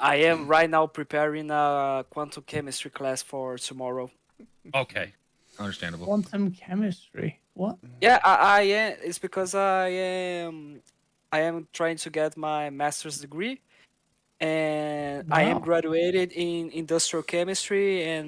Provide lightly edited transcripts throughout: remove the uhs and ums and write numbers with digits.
I am right now preparing a quantum chemistry class for tomorrow. Okay, understandable. Quantum chemistry. What? Yeah, I am. It's because I am trying to get my master's degree, and I am Wow. graduated in industrial chemistry, and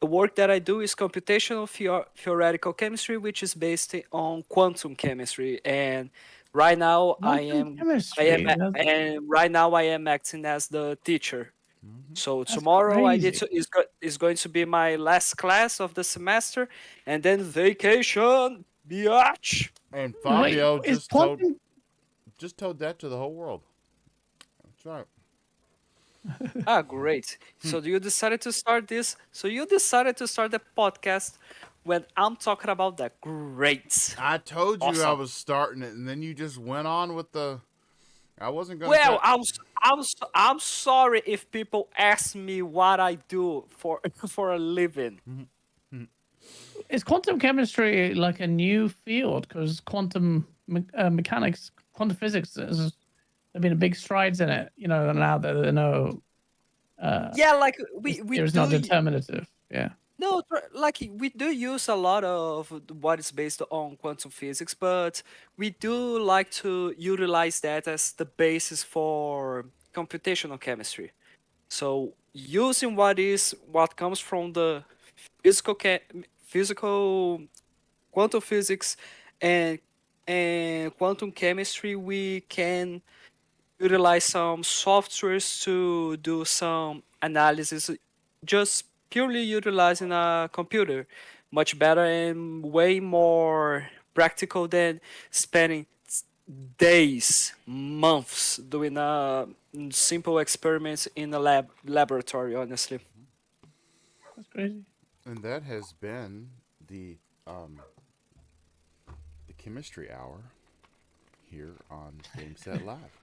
the work that I do is computational theoretical chemistry, which is based on quantum chemistry. And right now Quantum I am, chemistry. and right now I am acting as the teacher. So That's tomorrow crazy. is going to be my last class of the semester, and then vacation, biatch. And Wait, Fabio is quantum? just told that to the whole world. That's right. Ah, great. So you decided to start this. So you decided to start the podcast when I'm talking about that. Great. I told you I Awesome. was starting it, and then you just went on with the. I wasn't gonna Well, cut. I'm sorry if people ask me what I do for for a living. Is quantum chemistry like a new field? Because quantum mechanics, quantum physics, there's been a big strides in it. Now that there are no, Yeah, like we there's do. not determinative. Yeah. No, like we do use a lot of what is based on quantum physics, but we do like to utilize that as the basis for computational chemistry. So using what comes from the physical quantum physics and quantum chemistry, we can utilize some softwares to do some analysis just purely utilizing a computer. Much better and way more practical than spending days, months doing simple experiments in a laboratory, honestly. That's crazy. And that has been um the chemistry hour here on Game Set Live.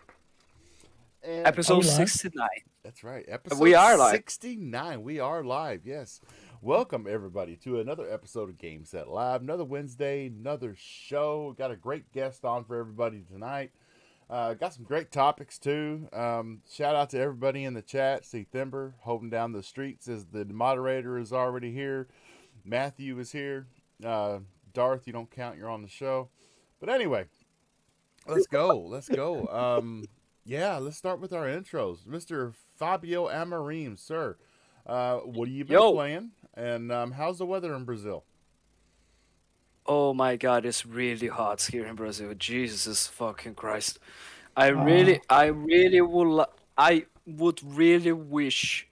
And Episode live? 69. that's right, episode We are live. 69. We are live. Yes. Welcome everybody to another episode of Game Set Live. Another Wednesday, another show. Got a great guest on for everybody tonight. Got some great topics too. Shout out to everybody in the chat. See Thimber holding down the streets as the moderator is already here. Matthew is here. Darth, you don't count. You're on the show. But anyway, let's go. Let's go. Yeah, let's start with our intros. Mr. Fabio Amarim, sir. What have you been Yo. playing? And how's the weather in Brazil? Oh my god, it's really hot here in Brazil. Jesus fucking Christ. I would really wish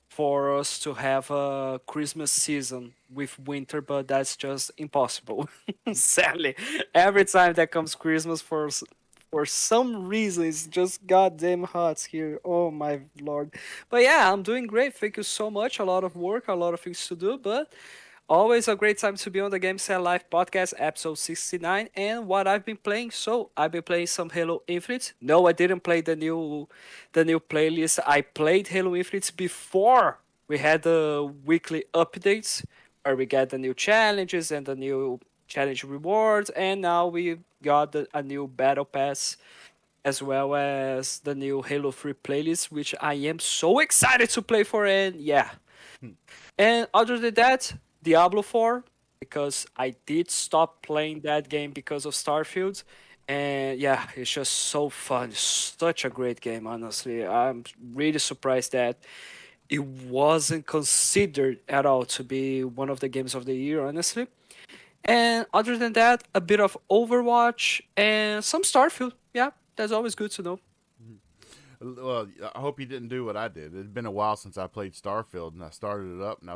for us to have a Christmas season with winter, but that's just impossible. Sadly, every time that comes Christmas for some reason it's just goddamn hot here. Oh my lord. But yeah, I'm doing great. Thank you so much. A lot of work, a lot of things to do, but always a great time to be on the Game Set Live podcast, episode 69. And what I've been playing, so I've been playing some Halo Infinite. No, I didn't play the new playlist. I played Halo Infinite before we had the weekly updates where we get the new challenges and the new challenge rewards, and now we got a new battle pass as well as the new Halo 3 playlist, which I am so excited to play for. And yeah, and other than that, Diablo 4, because I did stop playing that game because of Starfield. And yeah, it's just so fun. Such a great game, honestly. I'm really surprised that it wasn't considered at all to be one of the games of the year, honestly. And other than that, a bit of Overwatch and some Starfield. Yeah, that's always good to know. Well, I hope you didn't do what I did. It had been a while since I played Starfield, and I started it up, and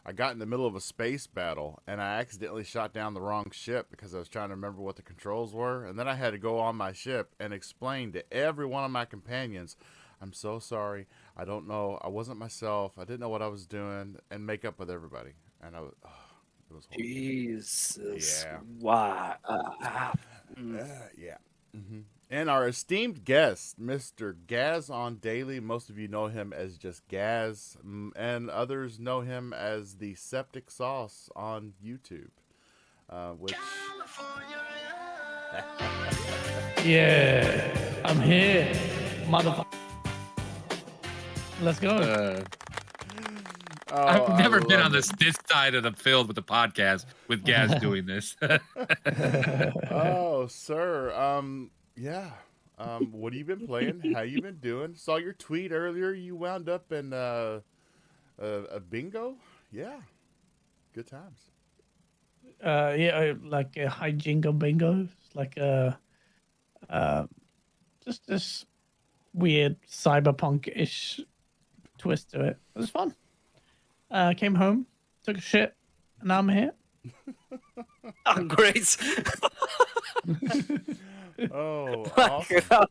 I got in the middle of a space battle, and I accidentally shot down the wrong ship because I was trying to remember what the controls were, and then I had to go on my ship and explain to every one of my companions, "I'm so sorry. I don't know. I wasn't myself. I didn't know what I was doing," and make up with everybody. And it was horrible. Jesus. Yeah. Wow. Yeah. And our esteemed guest, Mr. Gaz on Daily. Most of you know him as just Gaz, and others know him as the Septic Sauce on YouTube. Which Yeah. I'm here. Motherfucker. Let's go. Oh, I've never been on love this side of the field with the podcast with Gaz doing this. Oh, sir. Yeah. What have you been playing? How you been doing? Saw your tweet earlier. You wound up in a bingo. Yeah. Good times. Yeah, like a high jingle bingo. It's like just this weird cyberpunk-ish twist to it. It was fun. Came home, took a shit, and now I'm here. Oh, great. Oh, Like, awesome.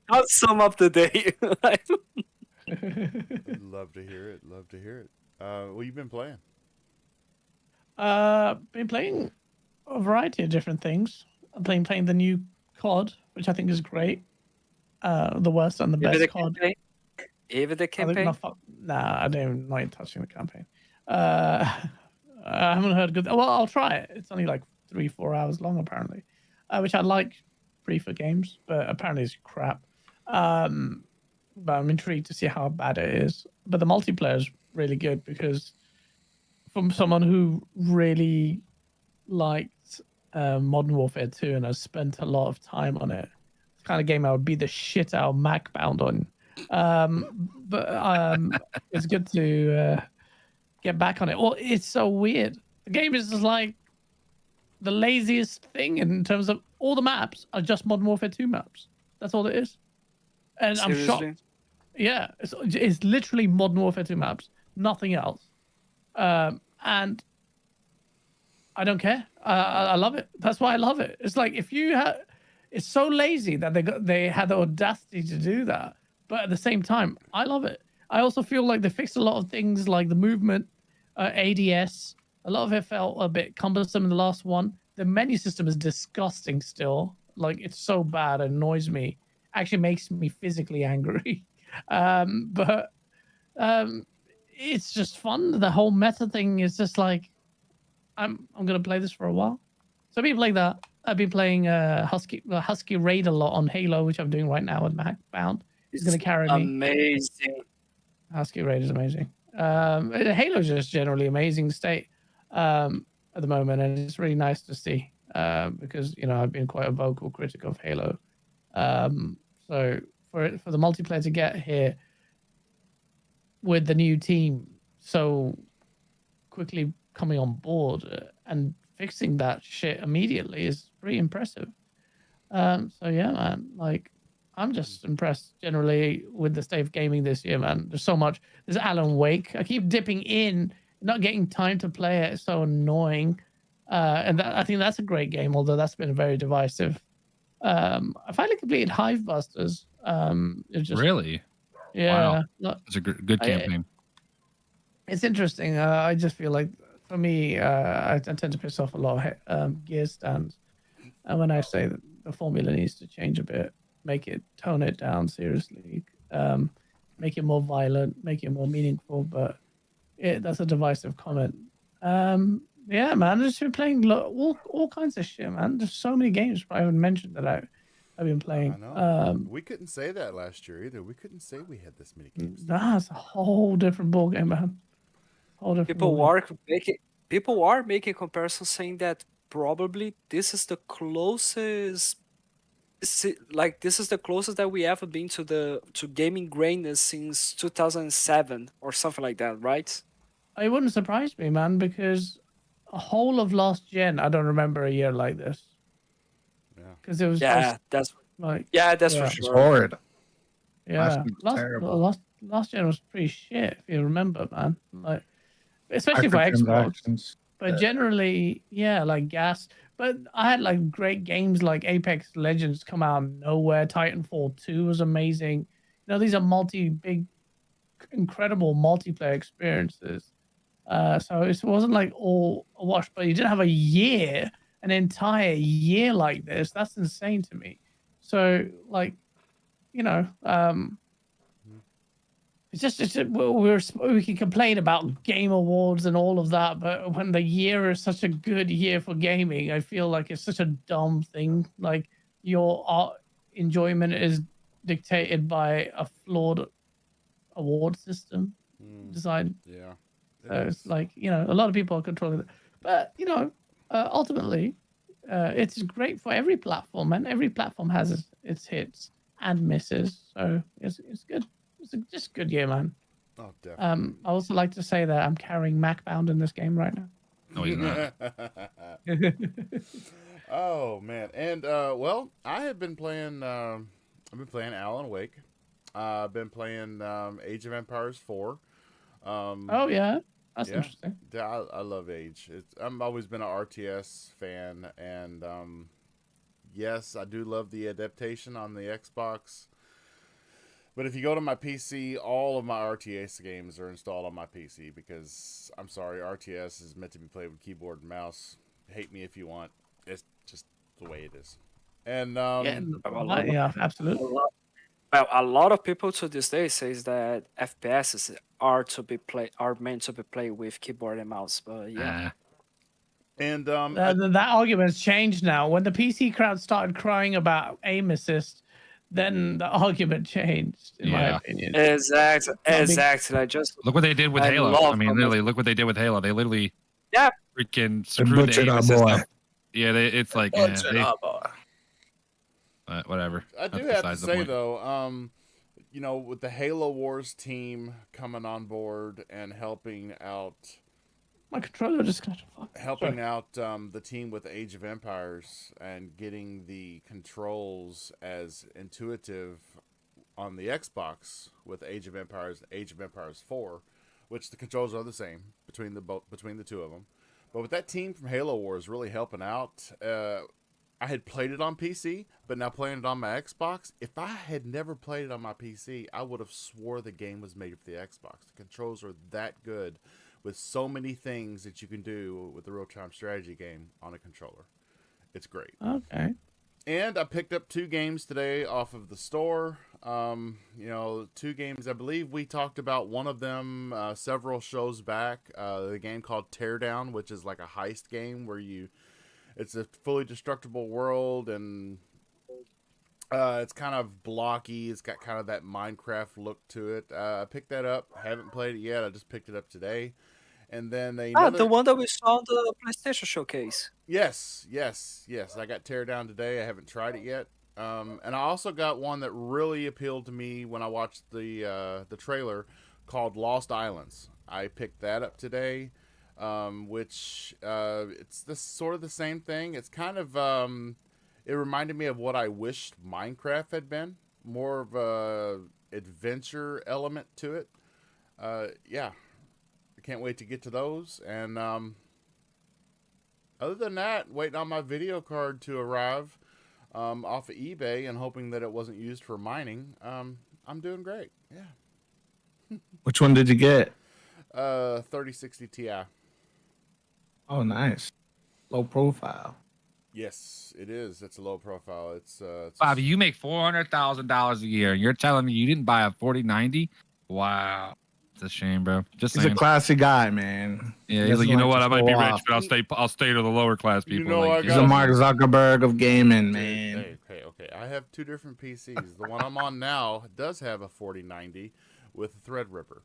how sum up the day? Love to hear it. Love to hear it. What you been playing? Been playing a variety of different things. I'm playing the new COD, which I think is great. The worst and the Even best the COD. campaign? Even the I think campaign? nah, I don't like touching the campaign. I haven't heard good. Well, I'll try it. It's only like 3-4 hours long apparently, which I like for games, but apparently it's crap. But I'm intrigued to see how bad it is. But the multiplayer is really good because from someone who really liked Modern Warfare 2 and has spent a lot of time on it, it's the kind of game I would beat the shit out of Mac bound on. But it's good to get back on it. Well, it's so weird. The game is just like the laziest thing in terms of all the maps are just Modern Warfare 2 maps. That's all it is. And I'm Seriously? shocked. Yeah, it's literally Modern Warfare 2 maps, nothing else. And I don't care. I love it. That's why I love it. It's like if you had, it's so lazy that they had the audacity to do that, but at the same time, I love it. I also feel like they fixed a lot of things like the movement, ADS. A lot of it felt a bit cumbersome in the last one. The menu system is disgusting still. Like it's so bad, it annoys me. Actually makes me physically angry. But it's just fun. The whole meta thing is just like, I'm gonna play this for a while. So I've been playing that. I've been playing Husky Raid a lot on Halo, which I'm doing right now with Mac Bound. He's gonna carry me. Amazing. Husky Raid is amazing. Halo's just generally amazing state at the moment, and it's really nice to see because I've been quite a vocal critic of Halo. So for the multiplayer to get here with the new team so quickly coming on board and fixing that shit immediately is pretty impressive. So yeah, man, like I'm just impressed generally with the state of gaming this year, man. There's so much. There's Alan Wake. I keep dipping in, not getting time to play it. It's so annoying. And I think that's a great game, although that's been very divisive. I finally completed Hive Busters. It just Really? yeah. Wow. It's a good campaign. It's interesting. I just feel like for me, I tend to piss off a lot of gear stands. And when I say that the formula needs to change a bit, tone it down seriously, make it more violent, make it more meaningful. But that's a divisive comment. Yeah, man, I've just been playing all kinds of shit, man. There's so many games I haven't mentioned that I've been playing. I know. We couldn't say that last year either. We couldn't say we had this many games. That's a whole different ballgame, man. Whole different ballgame. People are making comparisons saying that probably this is the closest this is the closest that we ever been to gaming greatness since 2007 or something like that, right? It wouldn't surprise me, man, because a whole of last gen, I don't remember a year like this. Yeah. Because it was Yeah, just that's for It's sure. horrid. yeah. Terrible. Last gen was pretty shit, if you remember, man. Like, especially for Xbox. Microtransactions. But generally, yeah, like gas. But I had like great games like Apex Legends come out of nowhere. Titanfall 2 was amazing. These are big, incredible multiplayer experiences. So it wasn't like all a wash, but you didn't have an entire year like this. That's insane to me. So like, we can complain about game awards and all of that, but when the year is such a good year for gaming, I feel like it's such a dumb thing. Like your art enjoyment is dictated by a flawed award system design. Yeah. So it's like, a lot of people are controlling it. But, ultimately, it's great for every platform, and every platform has its hits and misses. So it's good. It's just a good year, man. Oh, definitely. I also like to say that I'm carrying Macbound in this game right now. No, he's not. Oh man, and well, I have been playing. I've been playing Alan Wake. I've been playing Age of Empires 4. Oh yeah, that's Yeah. interesting. Yeah, I love Age. I'm always been an RTS fan, and yes, I do love the adaptation on the Xbox. But if you go to my PC, all of my RTS games are installed on my PC because I'm sorry, RTS is meant to be played with keyboard and mouse. Hate me if you want. It's just the way it is. And Yeah, absolutely. Well, a lot of people to this day says that FPS are meant to be played with keyboard and mouse. But yeah, and That argument's changed now. When the PC crowd started crying about aim assist, then the argument changed, in my Yeah. opinion. exactly. I just Look what they did with I Halo. love I mean, how literally, look what they did with Halo. They literally Yeah. freaking They screwed the butchered aim our assist boy. up. Yeah, it's like whatever. I do That's have to besides the say point. though, with the Halo Wars team coming on board and helping out My controller just got the team with Age of Empires and getting the controls as intuitive on the Xbox with Age of Empires 4, which the controls are the same between the two of them. But with that team from Halo Wars really helping out, I had played it on PC, but now playing it on my Xbox. If I had never played it on my PC, I would have swore the game was made for the Xbox. The controls are that good with so many things that you can do with the real-time strategy game on a controller. It's great. Okay. And I picked up 2 games today off of the store. 2 games. I believe we talked about one of them several shows back. The game called Teardown, which is like a heist game where it's a fully destructible world, and it's kind of blocky. It's got kind of that Minecraft look to it. I picked that up. Haven't played it yet. I just picked it up today. And then the one that we saw on the PlayStation showcase. Yes. I got Teardown today. I haven't tried it yet. And I also got one that really appealed to me when I watched the trailer called Lost Islands. I picked that up today, which it's sort of the same thing. It's kind of it reminded me of what I wished Minecraft had been, more of a adventure element to it. Yeah. I can't wait to get to those. And other than that, waiting on my video card to arrive off of eBay and hoping that it wasn't used for mining. I'm doing great. Yeah. Which one did you get? 3060 Ti. Oh, nice. Low profile. Yes, it is. It's a low profile. It's Bobby, you make $400,000 a year, and you're telling me you didn't buy a 4090? Wow. It's a shame, bro. Just He's saying. a classy guy, man. Yeah, He he's like, doesn't you know like what? to I might be show rich, off. but I'll stay to the lower class people. know, like, I He's a got- Mark Zuckerberg of gaming, man. Okay. I have 2 different PCs. The one I'm on now does have a 4090 with a Threadripper.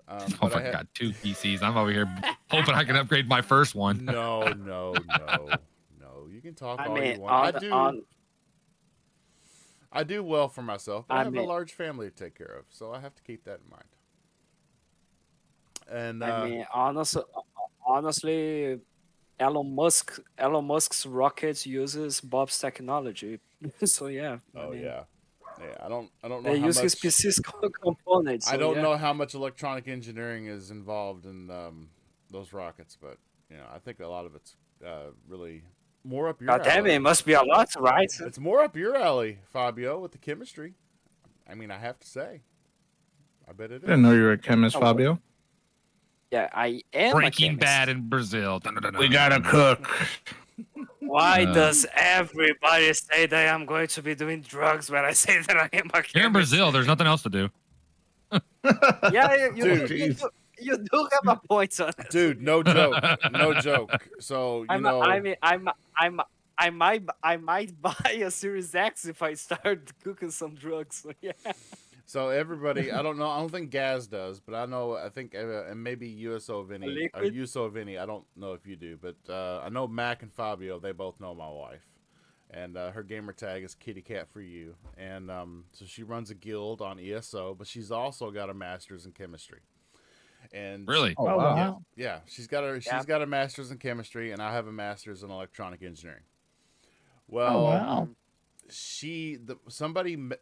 Oh but my god, 2 PCs. I'm over here hoping I can upgrade my first one. No. You can talk I all mean, you want. on I do well for myself, but I I have a mean- large family to take care of, so I have to keep that in mind. And I mean, honestly, Elon Musk's rocket uses Bob's technology. So yeah. I mean, yeah. I don't know They how use his much. PC's components. I so don't yeah. know how much electronic engineering is involved in those rockets, but I think a lot of it's really more up your God damn alley. it must be a lot, right? It's more up your alley, Fabio, with the chemistry. I mean, I have to say, I bet it I is. didn't know you were a chemist, Oh, Fabio. Yeah, I am. a Breaking chemist. Bad in Brazil. We gotta cook. Why Uh, does everybody say that I'm going to be doing drugs when I say that I am a chemist? Here in Brazil, there's nothing else to do. Yeah, Dude. you do have a point on it. Dude, no joke, no joke. So I'm I might buy a Series X if I start cooking some drugs. So, yeah. So everybody, I don't know. I don't think Gaz does, but I know. I think and maybe USO A Vinny or liquid. USO Vinny. I don't know if you do, but I know Mac and Fabio. They both know my wife, and her gamer tag is Kitty Cat for You. And so she runs a guild on ESO, but she's also got a master's in chemistry. And Really? Oh Oh wow. yeah, wow. yeah, she's got a master's in chemistry, and I have a master's in electronic engineering. Oh Well, wow.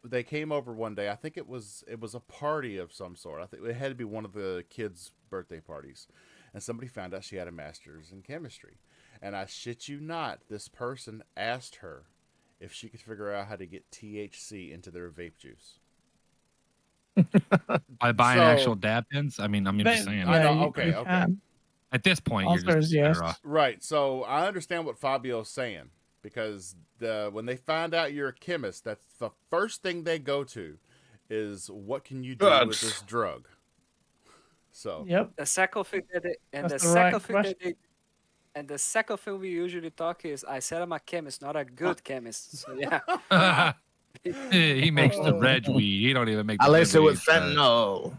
they came over one day. I think it was a party of some sort. I think it had to be one of the kids' birthday parties, and somebody found out she had a master's in chemistry. And I shit you not, this person asked her if she could figure out how to get THC into their vape juice. By buying actual So dab pens? I mean, I'm just saying. I Yeah, know. you, Okay, you okay. can. At this point, you're Answer just is yes. better off. Right. So I understand what Fabio's saying because when they find out you're a chemist, that's the first thing they go to is what can you do with Drugs. this drug? So Yep. The second thing that they, and That's the the right second thing question. that they, and the second thing we usually talk is I said I'm a chemist, not a good chemist. So yeah. He makes the Oh. reg weed. He don't even make the I lace good it with weed. fentanyl.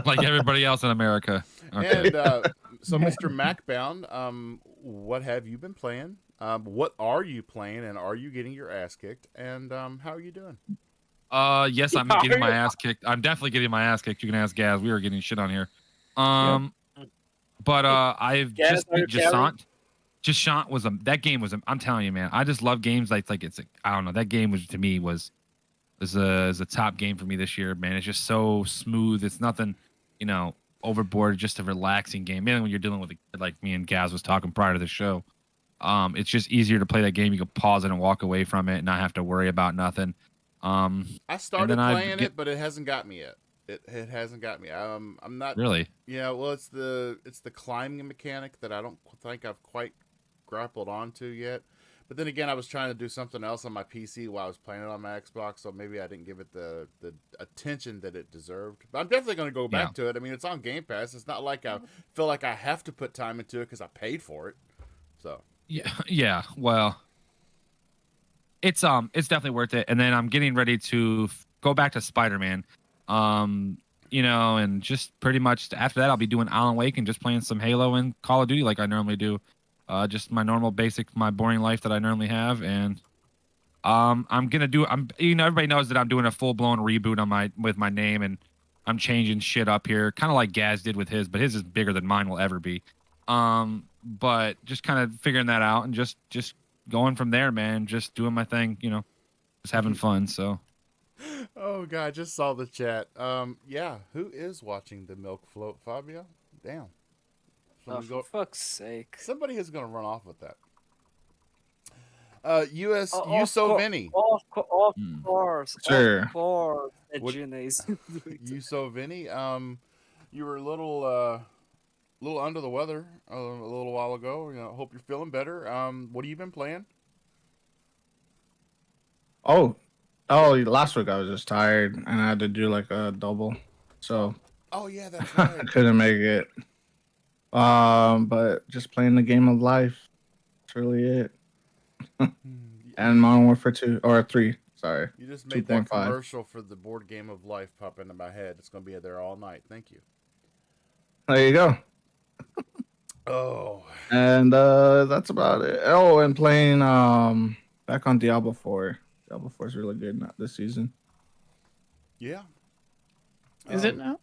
Like everybody else in America. Okay. and so Mr. Macbound, what have you been playing? What are you playing, and are you getting your ass kicked? And how are you doing? Yes, I'm Are getting my you? ass kicked. I'm definitely getting my ass kicked. You can ask Gaz. We were getting shit on here. But I've Gaz, just are you beat carrying? Jasant. Jasant was that game was I'm telling you, man. I just love games like it's I don't know. That game was to me was a top game for me this year, man. It's just so smooth. It's nothing, overboard. Just a relaxing game. Man, when you're dealing with a kid like me and Gaz was talking prior to the show, it's just easier to play that game. You can pause it and walk away from it and not have to worry about nothing. I And started then playing it, but it hasn't got me yet. It hasn't got me. I'm not. really. Yeah, well, it's the climbing mechanic that I don't think I've quite grappled onto yet. But then again, I was trying to do something else on my PC while I was playing it on my Xbox, so maybe I didn't give it the attention that it deserved. But I'm definitely going to go back to it. I mean, it's on Game Pass. It's not like I feel like I have to put time into it because I paid for it. So Yeah. Well, it's definitely worth it. And then I'm getting ready to go back to Spider-Man. And just pretty much after that I'll be doing Alan Wake and just playing some Halo and Call of Duty like I normally do. Just my normal basic my boring life that I normally have. And everybody knows that I'm doing a full-blown reboot on with my name, and I'm changing shit up here, kind of like Gaz did with his, but his is bigger than mine will ever be. But just kind of figuring that out and just going from there, man. Just doing my thing, just having fun. So oh god, I just saw the chat. Yeah, who is watching the milk float, Fabio? Damn. Oh, for fuck's sake. Somebody is going to run off with that. Of Vinny. Of course. Sure. Of course. What- Gina is Vinny. You were a little under the weather a little while ago. Hope you're feeling better. What have you been playing? Oh, last week I was just tired and I had to do like a double, so Oh yeah, that's I right. couldn't make it. But just playing the game of life. That's really it. And Modern Warfare 2 or 3. Sorry. You just made that 2.5. commercial for the board game of life pop into my head. It's going to be there all night. Thank you. There you go. Oh. And that's about it. Oh, and playing back on Diablo 4. Diablo 4 is really good this season. Yeah. Is it now?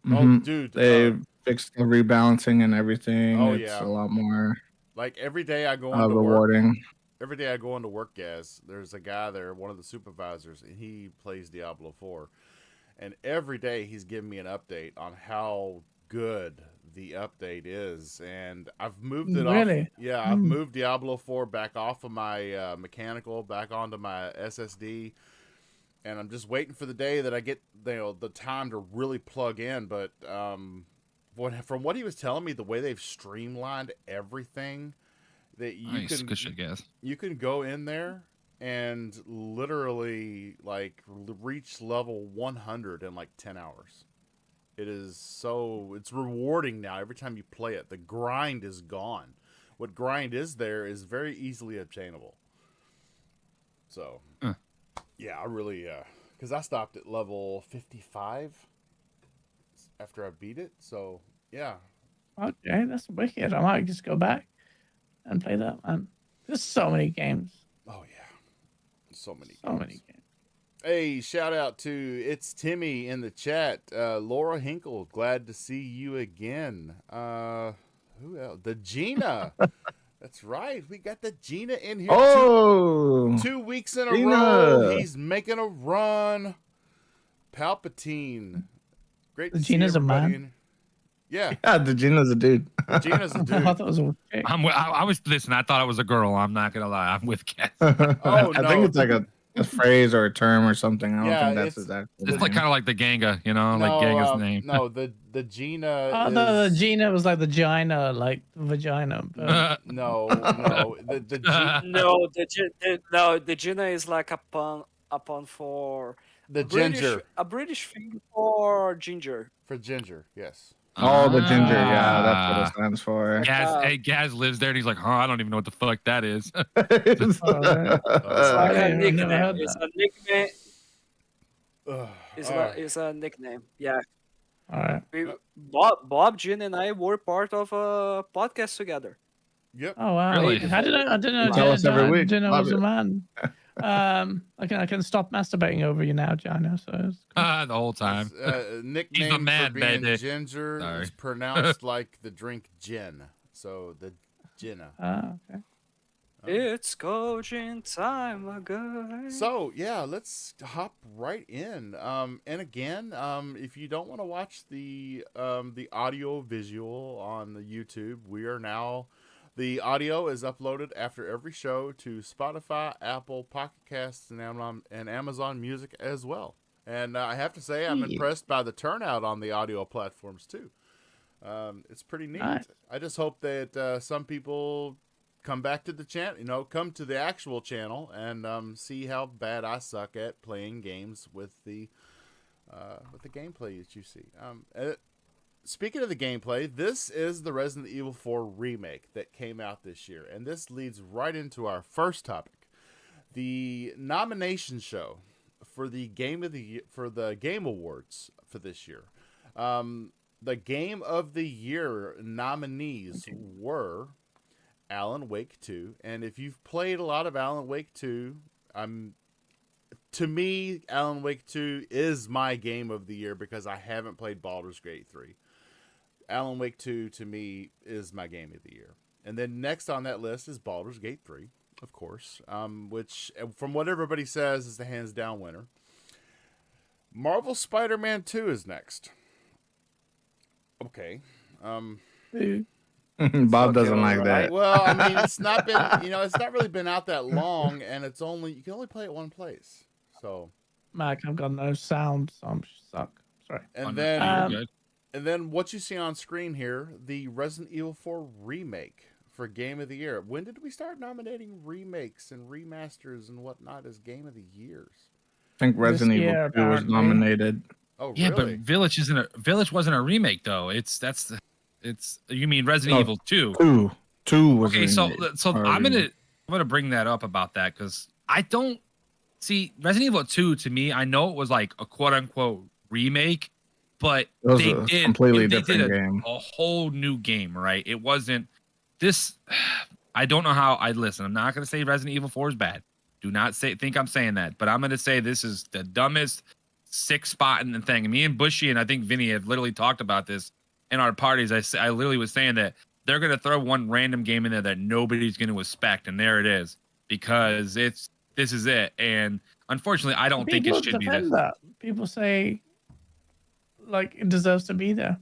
Oh, Mhm. dude. They fixed the rebalancing and everything. Oh, It's yeah. a lot more like every day I go into work. rewarding. Every day I go into work, Gaz, there's a guy there, one of the supervisors, and he plays Diablo 4. And every day he's giving me an update on how good the update is. And I've moved it off. Really? Yeah, I've moved Diablo 4 back off of my mechanical, back onto my SSD. And I'm just waiting for the day that I get the time to really plug in. But from what he was telling me, the way they've streamlined everything, that nice. Good shit, Gaz. you can go in there and literally like reach level 100 in like 10 hours. It's rewarding now every time you play it. The grind is gone. what grind is there is very easily obtainable. So, yeah, I really, because I stopped at level 55 after I beat it. So, yeah. Okay, that's wicked. I might just go back and play that, man. There's so many games. Oh, yeah. So many So games. many games. Hey, shout out to It's Timmy in the chat. Laura Hinkle, glad to see you again. Who else? The Gina. That's right. We got the Gina in here. Oh, 2 weeks in a Gina. row. He's making a run. Palpatine. Great to see Gina's a everybody. man? Yeah, Yeah, the Gina's a dude. Gina's a I dude. thought it was a chick. I was listen. I thought it was a girl. I'm not gonna lie. I'm with Cass. Oh, I no. think it's like a phrase or a term or something. I don't Yeah, think that's it's- exactly. It's like kind of like the Ganga, you know, like Ganga's name. No, the Gina Oh, is... the Gina was like the Gina, like vagina. But No. The The Gina is like a pun for the ginger. A British thing for ginger. For ginger, yes. Oh, the ginger. Yeah, that's what Ah. it stands for. Gaz lives there, and he's like, "Huh, I don't even know what the fuck that is." It's- It's like I a never nickname. heard It's that. a nickname. Ugh, It's all right. it's a nickname. Yeah. all right. Bob, Jin, and I were part of a podcast together. Yep. Oh wow! Really? I didn't know. You tell us every week. Gina Love was a it. man. I can stop masturbating over you now, Gina. So it's cool. The whole time. Nickname man, for being baby. ginger Sorry. is pronounced like the drink gin. So the Gina. Okay. It's coaching time ago. So yeah, let's hop right in. And again, if you don't want to watch the audio visual on the YouTube, we are now. The audio is uploaded after every show to Spotify, Apple, Pocket Casts, and Amazon Music as well. And I have to say, I'm impressed by the turnout on the audio platforms too. It's pretty neat. Nice. I just hope that some people come back to the channel, come to the actual channel and see how bad I suck at playing games with the gameplay that you see. Speaking of the gameplay, this is the Resident Evil 4 remake that came out this year, and this leads right into our first topic, the nomination show for the Game Awards for this year. The Game of the Year nominees were Alan Wake 2, and if you've played a lot of Alan Wake 2, to me, Alan Wake 2 is my Game of the Year because I haven't played Baldur's Gate 3. Alan Wake 2, to me, is my Game of the Year. And then next on that list is Baldur's Gate 3, of course, which, from what everybody says, is the hands-down winner. Marvel Spider-Man 2 is next. Okay. Bob doesn't like that. Well, I mean, it's not been, it's not really been out that long, and you can only play it one place. So, Mac, I've got no sound, so I'm suck. Sorry. and You're then, good. and then what you see on screen here, the Resident Evil 4 remake for Game of the Year. When did we start nominating remakes and remasters and whatnot as Game of the Years? I think Resident Evil 2 was apparently. nominated. Oh, Yeah, really? but Village wasn't a remake though. You mean Resident No, Evil 2? Two was Okay, so remade. I'm gonna bring that up about that because I don't see Resident Evil 2 to me. I know it was like a quote unquote remake, but It was they a did completely they different did game. a whole new game, right? It wasn't this. I don't know how I listen. I'm not gonna say Resident Evil 4 is bad. Do not think I'm saying that, but I'm gonna say this is the dumbest sick spot in the thing. And me and Bushy and I think Vinny have literally talked about this in our parties. I literally was saying that they're gonna throw one random game in there that nobody's gonna expect, and there it is because this is it. And unfortunately, I don't think it should be this. That. People say like it deserves to be there.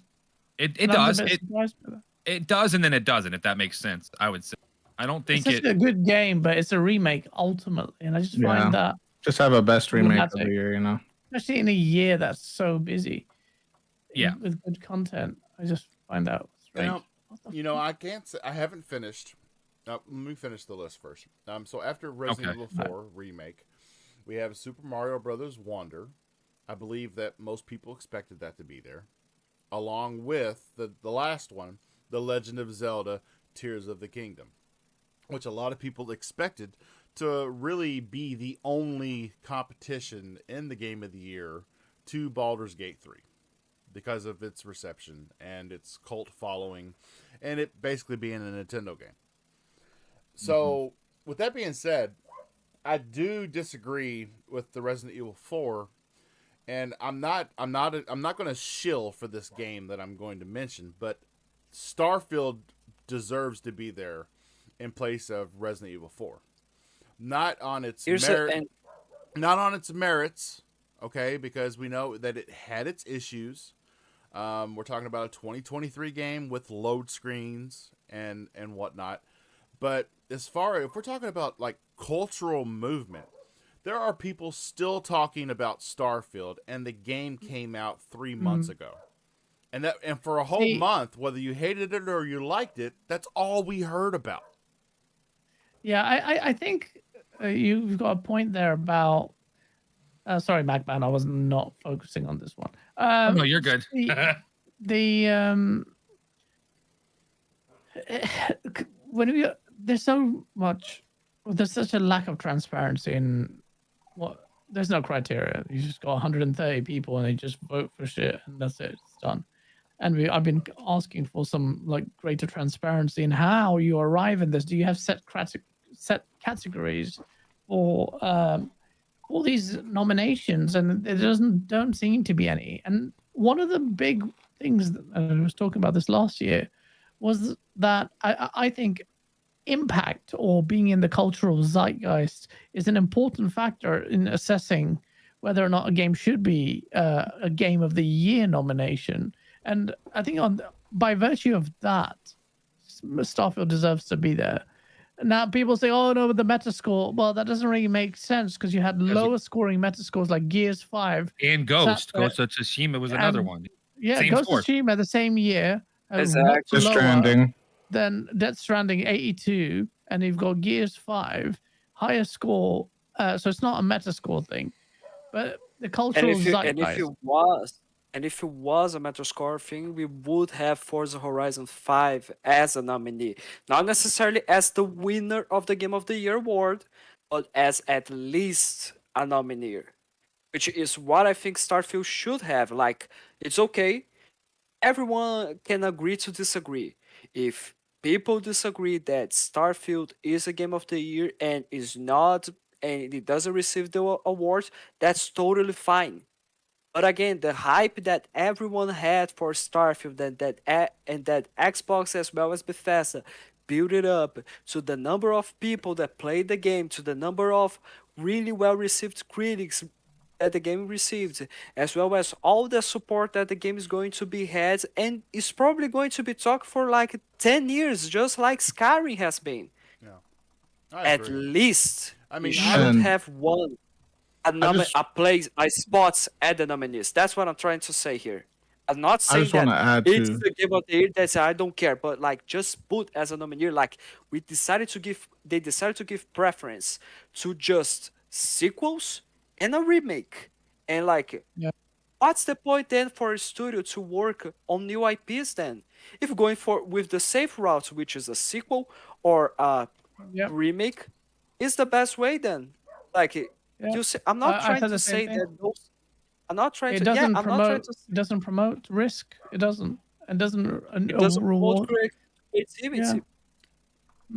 It And I was does. a bit surprised by that. It does, and then it doesn't. If that makes sense, I would say. I don't think It's such a good game, but it's a remake ultimately, and I just Yeah. find that, Just have a best remake of Lunatic. the year, especially in a year that's so busy, Yeah. with good content, I just find out strange. Now, I can't say I haven't finished. Let me finish the list first. So after Resident Evil 4 remake, we have Super Mario Brothers Wonder. I believe that most people expected that to be there, along with the last one, The Legend of Zelda Tears of the Kingdom, which a lot of people expected to really be the only competition in the game of the year to Baldur's Gate 3 because of its reception and its cult following and it basically being a Nintendo game. So, with that being said, I do disagree with the Resident Evil 4, and I'm not going to shill for this game that I'm going to mention, but Starfield deserves to be there in place of Resident Evil 4. Not on its not on its merits, okay, because we know that it had its issues. We're talking about a 2023 game with load screens and whatnot. But as far as if we're talking about like cultural movement, there are people still talking about Starfield, and the game came out 3 months ago. And for a whole month, whether you hated it or you liked it, that's all we heard about. Yeah, I think you've got a point there about. Sorry, MacBan, I was not focusing on this one. No, you're good. There's such a lack of transparency in what. There's no criteria. You just got 130 people and they just vote for shit and that's it. It's done. And I've been asking for some like greater transparency in how you arrive at this. Do you have set categories for all these nominations? And there don't seem to be any. And one of the big things that I was talking about this last year was that I think impact or being in the cultural zeitgeist is an important factor in assessing whether or not a game should be a Game of the Year nomination. And I think by virtue of that, Starfield deserves to be there. Now people say, "Oh no, but the Metascore." Well, that doesn't really make sense because you had lower scoring Metascores like Gears 5 and Ghost of Tsushima was another one. Yeah, Ghost of Tsushima the same year. Exactly. Death Stranding. Then Death Stranding 82, and you've got Gears 5 higher score. So it's not a Metascore thing, but the cultural zeitgeist. And if it was a Metascore thing, we would have Forza Horizon 5 as a nominee. Not necessarily as the winner of the Game of the Year award, but as at least a nominee. Which is what I think Starfield should have. Like, it's okay. Everyone can agree to disagree. If people disagree that Starfield is a Game of the Year and is not, and it doesn't receive the award, that's totally fine. But again, the hype that everyone had for Starfield and that Xbox as well as Bethesda built it up to the number of people that played the game, to the number of really well received critics that the game received, as well as all the support that the game is going to be had, and is probably going to be talked for like 10 years, just like Skyrim has been. Yeah, at least I mean, it should have won a spot at the nominees. That's what I'm trying to say here. I'm not saying that it's the Game of the Year. That's I don't care, but like just put as a nominee. Like they decided to give preference to just sequels and a remake, and like, what's the point then for a studio to work on new IPs then? If going with the safe route, which is a sequel or a remake, is the best way then. Like, you see, I'm not trying to say that those. I'm not trying to. I'm not trying to. It doesn't promote risk. It doesn't. It doesn't. It doesn't reward creativity. Yeah.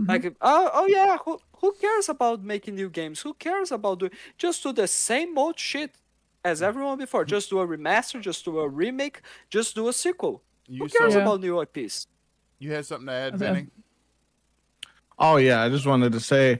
Like, oh yeah, who cares about making new games? Who cares about doing just do the same old shit as everyone before? Just do a remaster, just do a remake, just do a sequel. Who cares about new IPs? You had something to add, Benny? Oh yeah, I just wanted to say,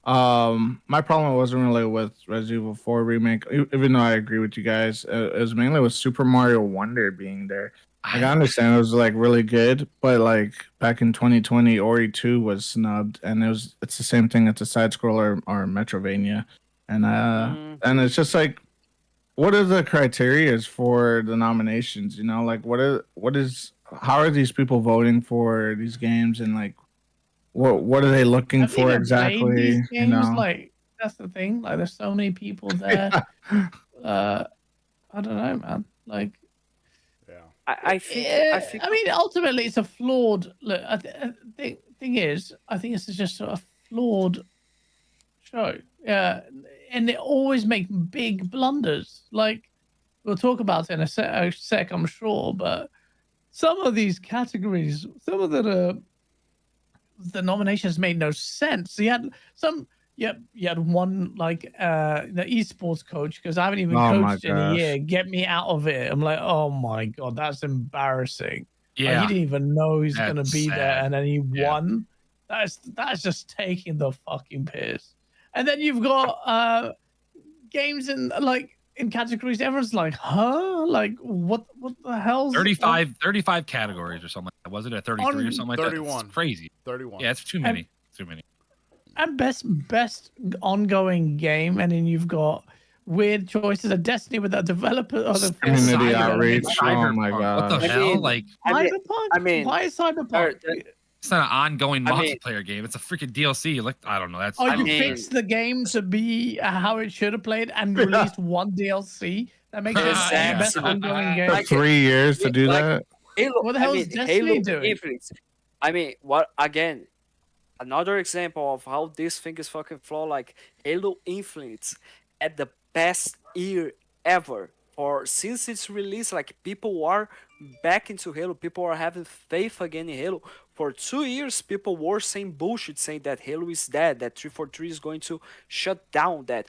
my problem wasn't really with Resident Evil 4 remake, even though I agree with you guys. It was mainly with Super Mario Wonder being there. Like, I understand it was like really good, but like back in 2020, Ori 2 was snubbed, and it's the same thing. It's a side scroller or Metrovania, and it's just like, what are the criteria for the nominations? You know, like how are these people voting for these games, and like what are they looking for exactly? These games, like, that's the thing. Like, there's so many people there. I don't know, man. Like. I think. I mean, ultimately, it's a flawed. Look, think thing is, I think this is just a flawed show. Yeah, and they always make big blunders. Like we'll talk about it in a sec, I'm sure. But some of these categories, some of the nominations made no sense. You had some. Yep, you had one like the esports coach because I haven't even Oh my coached in a year. gosh. Get me out of it. I'm like, oh my god, that's embarrassing. Like, Yeah, he didn't even know he's gonna that's be there, sad. and then he Yeah. won. That's just taking the fucking piss. And then you've got games in categories. Everyone's like, huh? Like what the hell's 35 categories or something like that. Was it at 33 or On something like that? 31. It's crazy. 31. Yeah, it's too many. Too many. and best ongoing game, and then you've got weird choices of Destiny with that developer or the Community Cyber- outreach. Oh Cyberpunk. my What the gosh. hell? mean- Like, Cyberpunk. I mean, Why is Cyberpunk? it's not an ongoing I mean- multiplayer game. It's a freaking DLC. Like, I don't know. That's Oh, I you mean- fixed the game to be how it should have played and released one DLC. That makes it the best Exactly. ongoing game. For Like- 3 years to do like- that? Halo, What the hell is Destiny doing? Infinite. I mean, what again? Another example of how this thing is fucking flawed. Like Halo Infinite at the best year ever for since its release. Like people are back into Halo. People are having faith again in Halo. For 2 years, people were saying bullshit, saying that Halo is dead, that 343 is going to shut down, that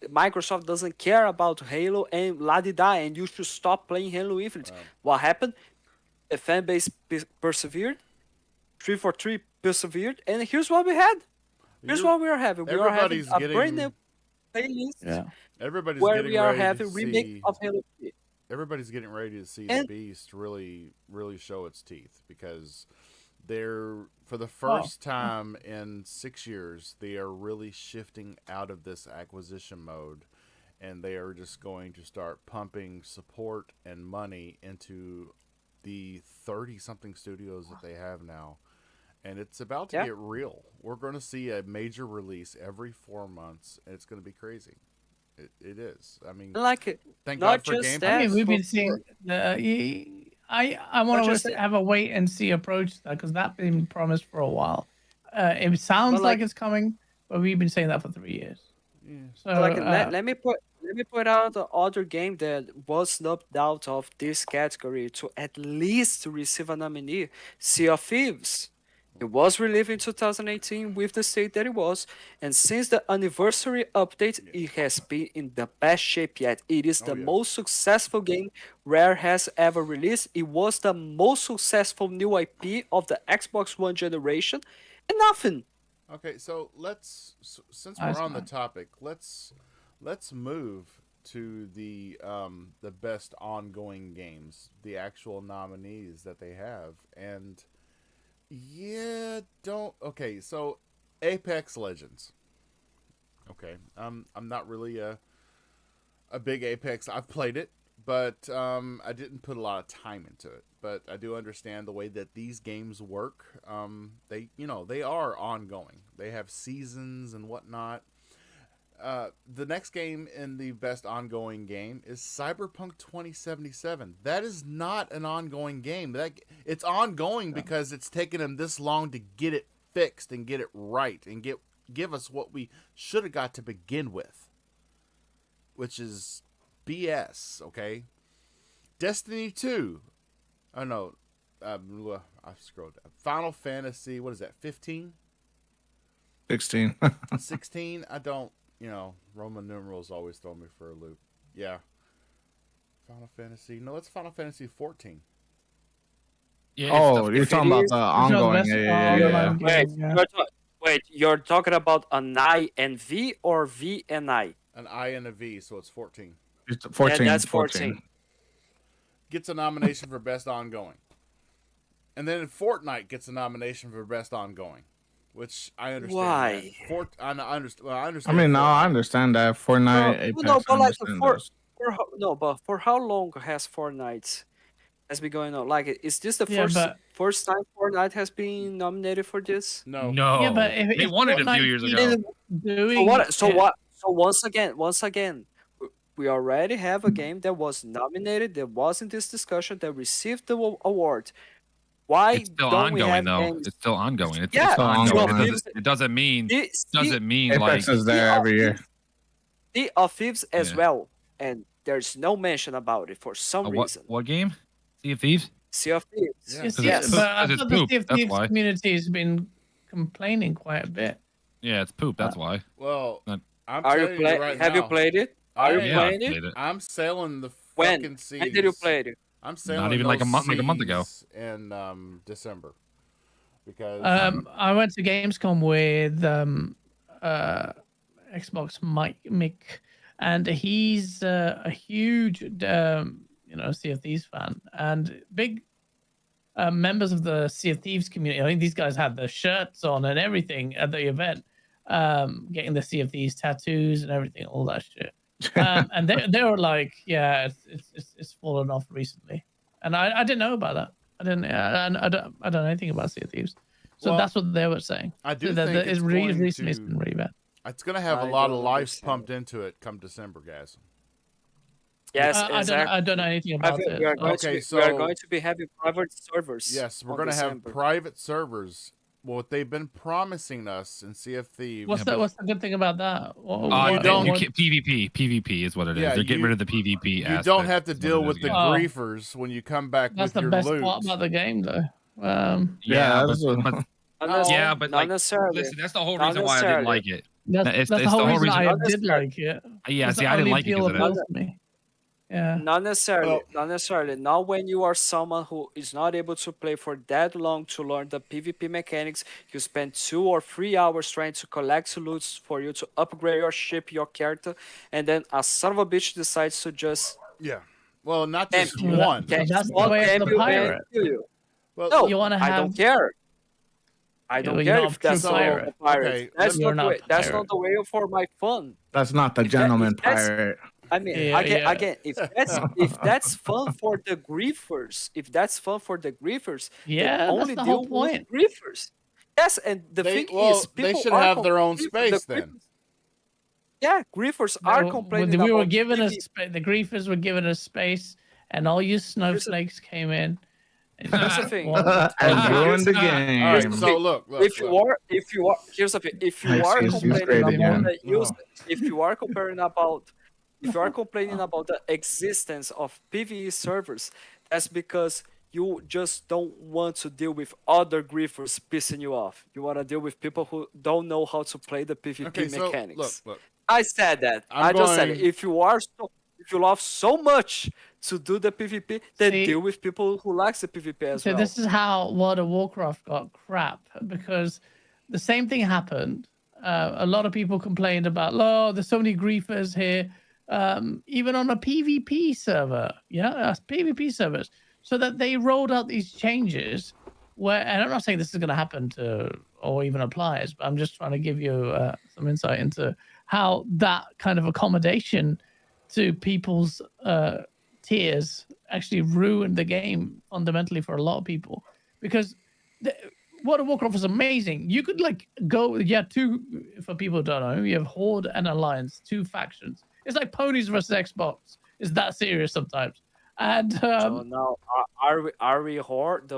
Microsoft doesn't care about Halo and la di da, and you should stop playing Halo Infinite. What happened? The fan base persevered, 343 persevered, and here's what we had. Here's You're- what we are having. We are having everybody's a getting- brand new playlist Yeah. Everybody's where getting we are ready having to remake see. of Halo 3. Everybody's getting ready to see And- the beast really show its teeth because they're for the first time in 6 years they are really shifting out of this acquisition mode, and they are just going to start pumping support and money into the 30 something studios that they have now, and it's about to Yeah. get real. We're going to see a major release every 4 months, and it's going to be crazy. It is. I mean, Like, thank not God for just Game that, I Pass. mean, we've been for- seeing. I want just to that- have a wait and see approach to that because that's been promised for a while. It sounds But, like like- it's coming, but we've been saying that for 3 years. Yeah. So like let me put out the other game that was snubbed out of this category to at least receive a nominee. Sea of Thieves. It was released in 2018 with the state that it was, and since the anniversary update, it has been in the best shape yet. It is the yeah. most successful game Rare has ever released. It was the most successful new IP of the Xbox One generation, and nothing. Okay, so since That's we're on the fine. topic, let's move to the best ongoing games, the actual nominees that they have, and okay, so Apex Legends. Okay, I'm not really a big Apex. I've played it, but I didn't put a lot of time into it. But I do understand the way that these games work. They are ongoing. They have seasons and whatnot. The next game in the best ongoing game is Cyberpunk 2077. That is not an ongoing game. It's ongoing because it's taken them this long to get it fixed and get it right and give us what we should have got to begin with, which is BS. Okay, Destiny 2. Oh no, I scrolled down. Final Fantasy. What is that? 15, 16. 16. I don't. Roman numerals always throw me for a loop. Yeah. Final Fantasy. No, it's Final Fantasy 14. Yeah, Oh, you're if talking it about is- the Which ongoing. best Yeah, yeah, yeah. online game, yeah. You're talking about an I and V or V and I? An I and a V, so it's 14. It's 14. Yeah, that's 14. Gets a nomination for best ongoing. And then Fortnite gets a nomination for best ongoing, which I understand. Why? I understand. Well, I I understand. mean, no, I Fortnite. understand that. Fortnite, Apex, No, I but like understand for those. but for how long has Fortnite has been going on? Like, is this the Yeah, but- first time Fortnite has been nominated for this? No. No. Yeah, but if they won it a few Fortnite years ago. keeps doing So what? So it- what? So once again, we already have a game that was nominated, that was in this discussion, that received the award. Why It's still don't we ongoing have though. games? It's still ongoing. It's Yeah, still Sea of ongoing. Thieves- It doesn't mean Sea- like Apex is there every year. Sea of Thieves as Yeah. well, and there's no mention about it for some reason. what game? Sea of Thieves? Sea of Thieves. Yeah. Yes, 'Cause yeah, it's but poop- I 'cause it's thought the poop, Sea of that's Thieves why. community has been complaining quite a bit. Yeah, it's poop. That's why. Well, Not- I'm Are you telling you playing? right Have you now, played it? Are you I- Yeah, I playing it? played it. I'm sailing the When? fucking seas. When did you play it? I'm sailing even like a those month ago. seas in December because I went to Gamescom with Xbox Mick, and he's a huge Sea of Thieves fan and big members of the Sea of Thieves community. I think these guys had the shirts on and everything at the event, getting the Sea of Thieves tattoos and everything, all that shit. And they were like, yeah, it's fallen off recently, and I didn't know about that. I don't know anything about Sea of Thieves, so Well, that's what they were saying. I do So that think it's going recently it's to- been really bad. it's going to have a I lot of don't life understand. pumped into it come December, guys. Yes, I don't know anything about Private- it. we are so- going Okay, we are so- going to be having private servers. Yes, we're on going to have December. private servers. What they've been promising us in Sea of Thieves. What's the good thing about that? you don't- PvP is what it is. Yeah, They're getting you- rid of the PvP. You aspect, don't have to is what deal it with is the again. Oh. griefers when you come back That's with the your best loot. part about the game, though. Yeah, that's but, what- but Not yeah, necess- but not like, necessarily. listen, that's the whole Not reason why I didn't necessarily. like it. That's It's the whole reason I Not did necessarily. like it. Yeah, It's see, the I didn't only like it appeal because of appeals that. to me. Yeah. Not necessarily. Well- Not necessarily. Not when you are someone who is not able to play for that long to learn the PvP mechanics. You spend 2 or 3 hours trying to collect loot for you to upgrade your ship, your character, and then a son of a bitch decides to just Yeah. Well, not just Camp you. one. Camp- That's the one way of camp the you and pirate. kill you. Well, No, You wanna I don't have- care. I don't You're care not if that's true the way of pirate. the pirates. Okay, That's You're not the not way. That's pirate. not the way for my fun. That's not the If that- gentleman if that's- pirate. I mean, Yeah, yeah. again, if that's fun for the griefers, Yeah, then only that's the deal whole point. with griefers. Yes, and the thing is, they people should are have their own complaining- space the then. griefers- Yeah, griefers are No, complaining we were about given PvP. the griefers were given us space, and all you snowflakes came in. And Here's the thing. And ruined the All right, game. All right, so look. If you are, here's the thing. If you are He's complaining great about again. the use, if you are complaining about the existence of PvE servers, that's because you just don't want to deal with other griefers pissing you off. You want to deal with people who don't know how to play the PvP Okay, so mechanics. look. I said that. I'm I just said it. going- If you love so much to do the PvP, then See- deal with people who likes the PvP as So well. this is how World of Warcraft got crap, because the same thing happened. A lot of people complained about, oh, there's so many griefers here, even on a PvP server. Yeah, PvP servers. So that they rolled out these changes where, and I'm not saying this is going to happen to or even applies, but I'm just trying to give you some insight into how that kind of accommodation to people's tiers actually ruined the game fundamentally for a lot of people, because World of Warcraft was amazing. You could like go, two, for people who don't know, you have Horde and Alliance, 2 factions. It's like ponies versus Xbox. It's that serious sometimes. And So now, are we the Horde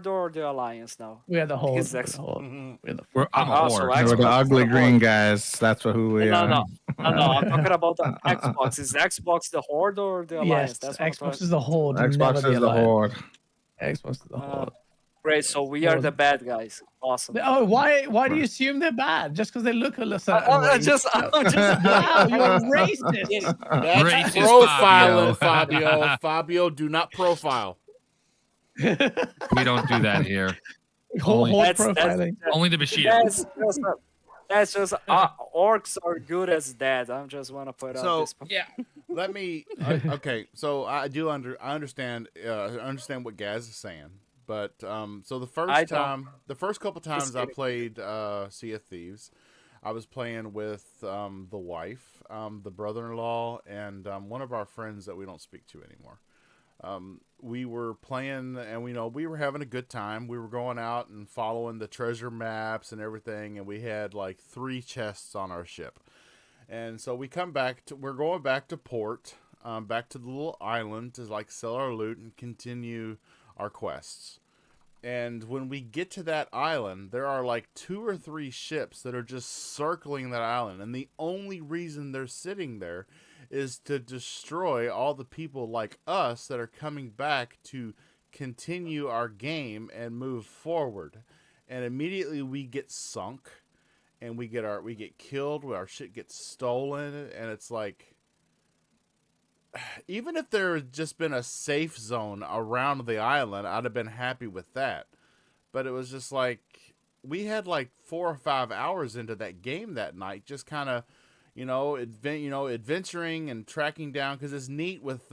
or the Alliance now? we are the Horde. His We're ex- the Horde. Mhm. We're the I'm a Oh, so whore. I- We're the Xbox ugly is the green Horde. guys. That's who we No, are. no, I'm talking about the Xbox. Is Xbox the Horde or the Alliance? Yes, That's what I'm Xbox talking- is the Horde. never Xbox is the Alliance. horde. Xbox is the Horde. Great. So we are the bad guys. Awesome. Oh, why do you assume they're bad? Just because they look a certain way? I'm just Wow, you're racist. That's Racist profiling, Fabio. Fabio. Fabio, do not profile. We don't do that here. Horde That's- profiling. Only the Bushido. That's just orcs are good as that. I'm just want to put out So this. Yeah. let me. Okay, so I understand. I understand what Gaz is saying, but so the I first don't. the first couple times I kidding. played Sea of Thieves, I was playing with the wife, the brother-in-law, and one of our friends that we don't speak to anymore. We were playing, and we were having a good time. We were going out and following the treasure maps and everything, and we had like 3 chests on our ship. And so we come back to, we're going back to port, back to the little island to like sell our loot and continue our quests. And when we get to that island, there are like 2 or 3 ships that are just circling that island. And the only reason they're sitting there is to destroy all the people like us that are coming back to continue our game and move forward. And immediately we get sunk and we get killed, our shit gets stolen, and it's like, even if there had just been a safe zone around the island, I'd have been happy with that. But it was just like, we had like 4 or 5 hours into that game that night, just kind of, adventuring and tracking down, because it's neat with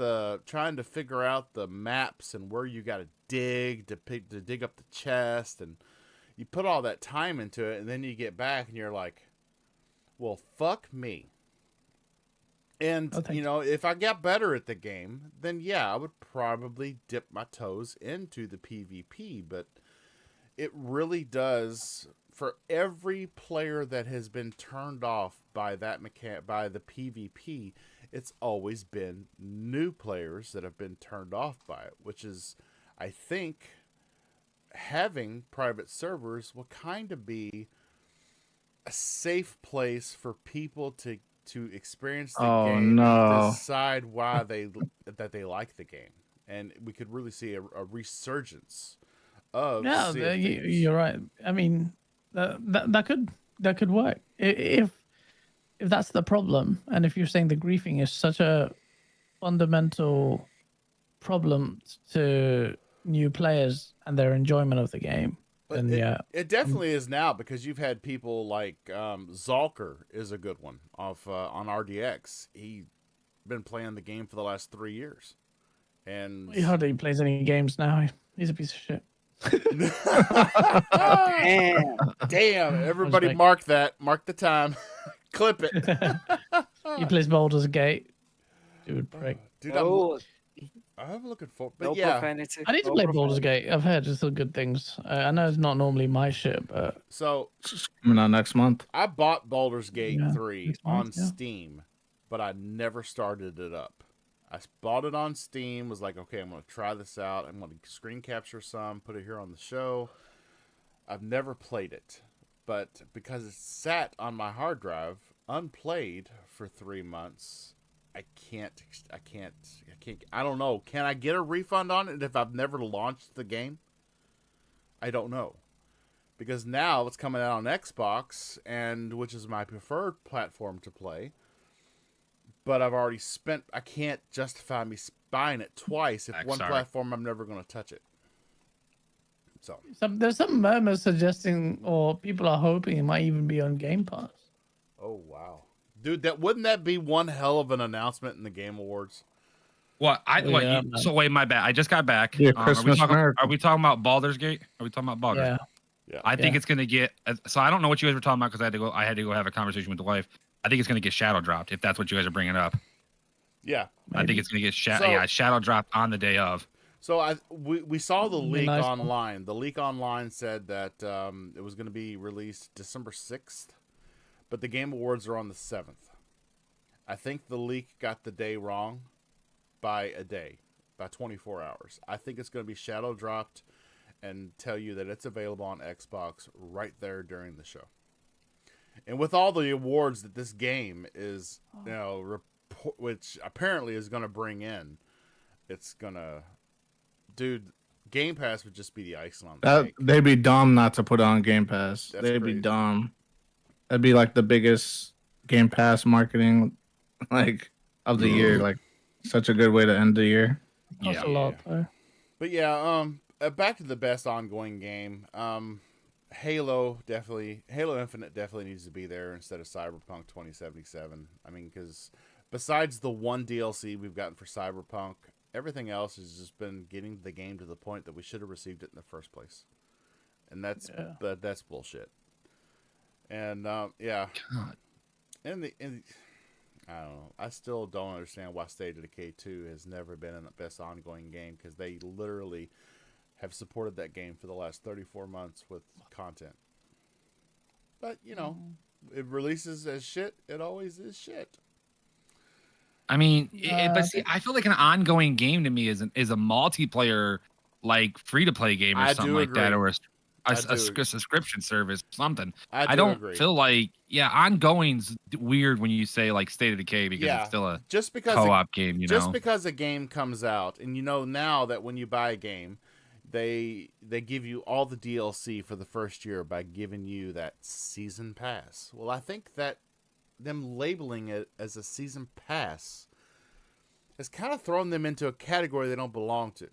trying to figure out the maps and where you got to dig to dig up the chest, and you put all that time into it, and then you get back and you're like, well, fuck me. And, if I got better at the game, then yeah, I would probably dip my toes into the PvP. But it really does, for every player that has been turned off by by the PvP, it's always been new players that have been turned off by it, which is, I think, having private servers will kind of be a safe place for people to experience the game and decide why they like the game, and we could really see a resurgence of. Yeah, you're right. I mean, that could work if that's the problem, and if you're saying the griefing is such a fundamental problem to new players and their enjoyment of the game. But it definitely is now, because you've had people like Zalker is a good one off on RDX. He's been playing the game for the last 3 years, and he hardly plays any games now. He's a piece of shit. Damn! Everybody, mark the time, clip it. He plays Baldur's Gate. Dude, prick. Dude, I'm looking for, but profanity. I need to play Baldur's Gate. I've heard just good things. I know it's not normally my shit, but so coming out next month. I bought Baldur's Gate 3 on Steam, but I never started it up. I bought it on Steam, was like, okay, I'm going to try this out. I'm going to screen capture some, put it here on the show. I've never played it, but because it sat on my hard drive unplayed for 3 months, I don't know. Can I get a refund on it if I've never launched the game? I don't know. Because now it's coming out on Xbox, and which is my preferred platform to play. But I've already I can't justify me buying it twice if platform I'm never going to touch it. So there's some murmurs suggesting, or people are hoping, it might even be on Game Pass. Oh wow. Dude, wouldn't that be one hell of an announcement in the Game Awards? What? So wait, my bad. I just got back. Yeah, are we talking about Baldur's Gate? Are we talking about Baldur's? Yeah. I think it's gonna get. So I don't know what you guys were talking about, because I had to go have a conversation with the wife. I think it's gonna get shadow dropped, if that's what you guys are bringing up. Yeah. I think it's gonna get shadow dropped on the day of. So we saw the leak online. The leak online said that it was going to be released December 6th, but the Game Awards are on the 7th. I think the leak got the day wrong by a day, by 24 hours. I think it's going to be shadow dropped and tell you that it's available on Xbox right there during the show. And with all the awards that this game is, which apparently is going to bring in, it's going to... Dude, Game Pass would just be the icing on the cake. They'd be dumb not to put it on Game Pass. They'd be dumb. That'd be like the biggest Game Pass marketing of the year. Like, such a good way to end the year. That's a lot, though. But yeah, back to the best ongoing game. Halo Infinite definitely needs to be there instead of Cyberpunk 2077. I mean, because besides the one DLC we've gotten for Cyberpunk, everything else has just been getting the game to the point that we should have received it in the first place, and that's bullshit. And yeah, God. And I don't know. I still don't understand why State of Decay 2 has never been in the best ongoing game, because they literally have supported that game for the last 34 months with content. But it releases as shit. It always is shit. I mean, but see, I feel like an ongoing game to me is a multiplayer like free to play game or I something do like that, agree. or I a do agree. subscription service, something. I I do don't agree. feel like ongoing's weird when you say like State of Decay because it's still a just because co-op game, you just know. because a game comes out, and now that when you buy a game, they give you all the DLC for the first year by giving you that season pass. Well, I think that them labeling it as a season pass has kind of thrown them into a category they don't belong to,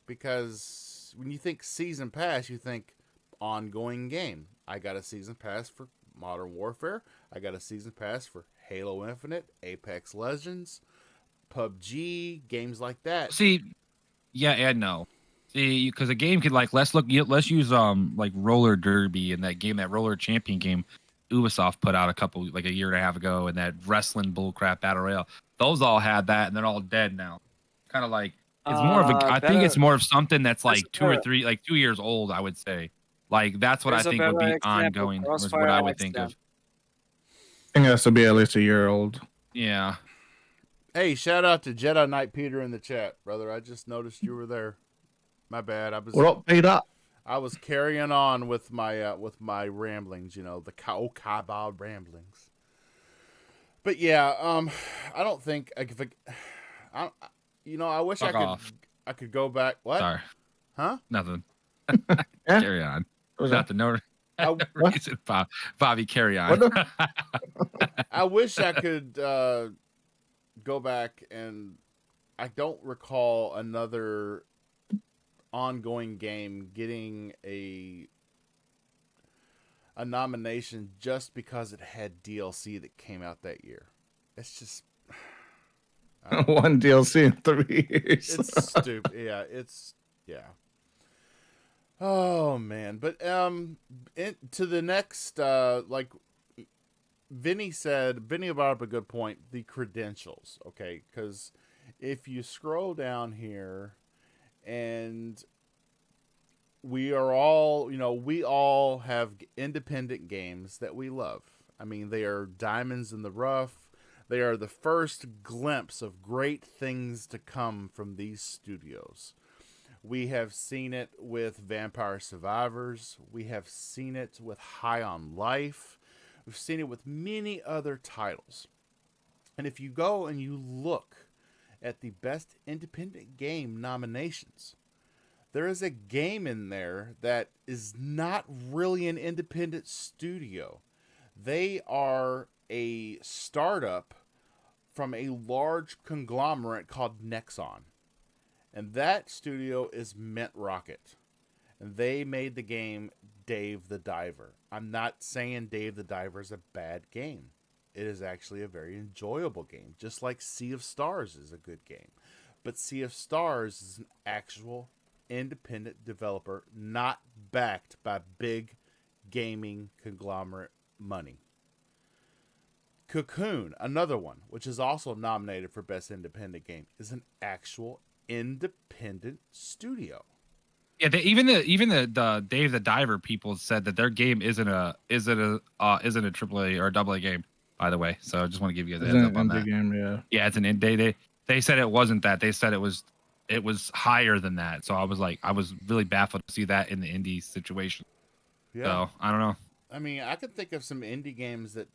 because when you think season pass, you think ongoing game. I got a season pass for Modern Warfare. I got a season pass for Halo Infinite, Apex Legends, PUBG, games like that. See, yeah and no. See, because a game could like let's use like Roller Derby and that game, that Roller Champion game Ubisoft put out a year and a half ago, and that wrestling bullcrap battle royale. Those all had that, and they're all dead now. Kind of like it's more of I think it's more of something that's like 2 years old. I would say, like that's what I think would be ongoing. Was what I would think of. I think it has to be at least a year old. Yeah. Hey, shout out to Jedi Knight Peter in the chat, brother. I just noticed you were there. My bad. We're all paid up. I was carrying on with my ramblings, the Kaba ramblings. But yeah, I don't think I wish I could go back. What? Sorry. Huh? Nothing. Yeah? Carry on. Was Nothing. No. Reason, Bobby, carry on. I wish I could go back, and I don't recall another ongoing game getting a nomination just because it had DLC that came out that year. It's just one DLC in 3 years. It's stupid. Yeah. Oh man, but to the next like Vinny brought up a good point, the credentials, okay? Cuz if you scroll down here, and we all have independent games that we love. I mean, they are diamonds in the rough. They are the first glimpse of great things to come from these studios. We have seen it with Vampire Survivors. We have seen it with High on Life. We've seen it with many other titles. And if you go and you look at the best independent game nominations, there is a game in there that is not really an independent studio. They are a startup from a large conglomerate called Nexon. And that studio is Mint Rocket. And they made the game Dave the Diver. I'm not saying Dave the Diver is a bad game. It is actually a very enjoyable game, just like Sea of Stars is a good game. But Sea of Stars is an actual independent developer, not backed by big gaming conglomerate money. Cocoon, another one, which is also nominated for Best Independent Game, is an actual independent studio. Yeah, even the Dave the Diver people said that their game isn't a AAA or a AA game, by the way. So I just want to give you guys a heads up on that. Game, yeah, it's an they said it wasn't that. They said it was higher than that. So I was really baffled to see that in the indie situation. Yeah. So I don't know. I mean, I could think of some indie games that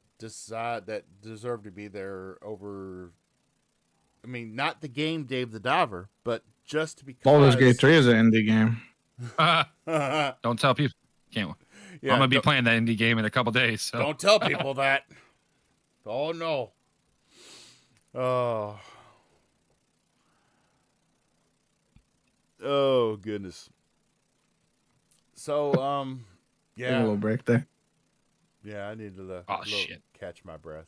deserve to be there over. I mean, not the game Dave the Diver, but just because Baldur's Gate 3 is an indie game. Don't tell people. Can't. Yeah, I'm gonna be playing that indie game in a couple days. So. Don't tell people that. Oh no. Oh goodness. So yeah. Take a little break there. Yeah, I needed to catch my breath.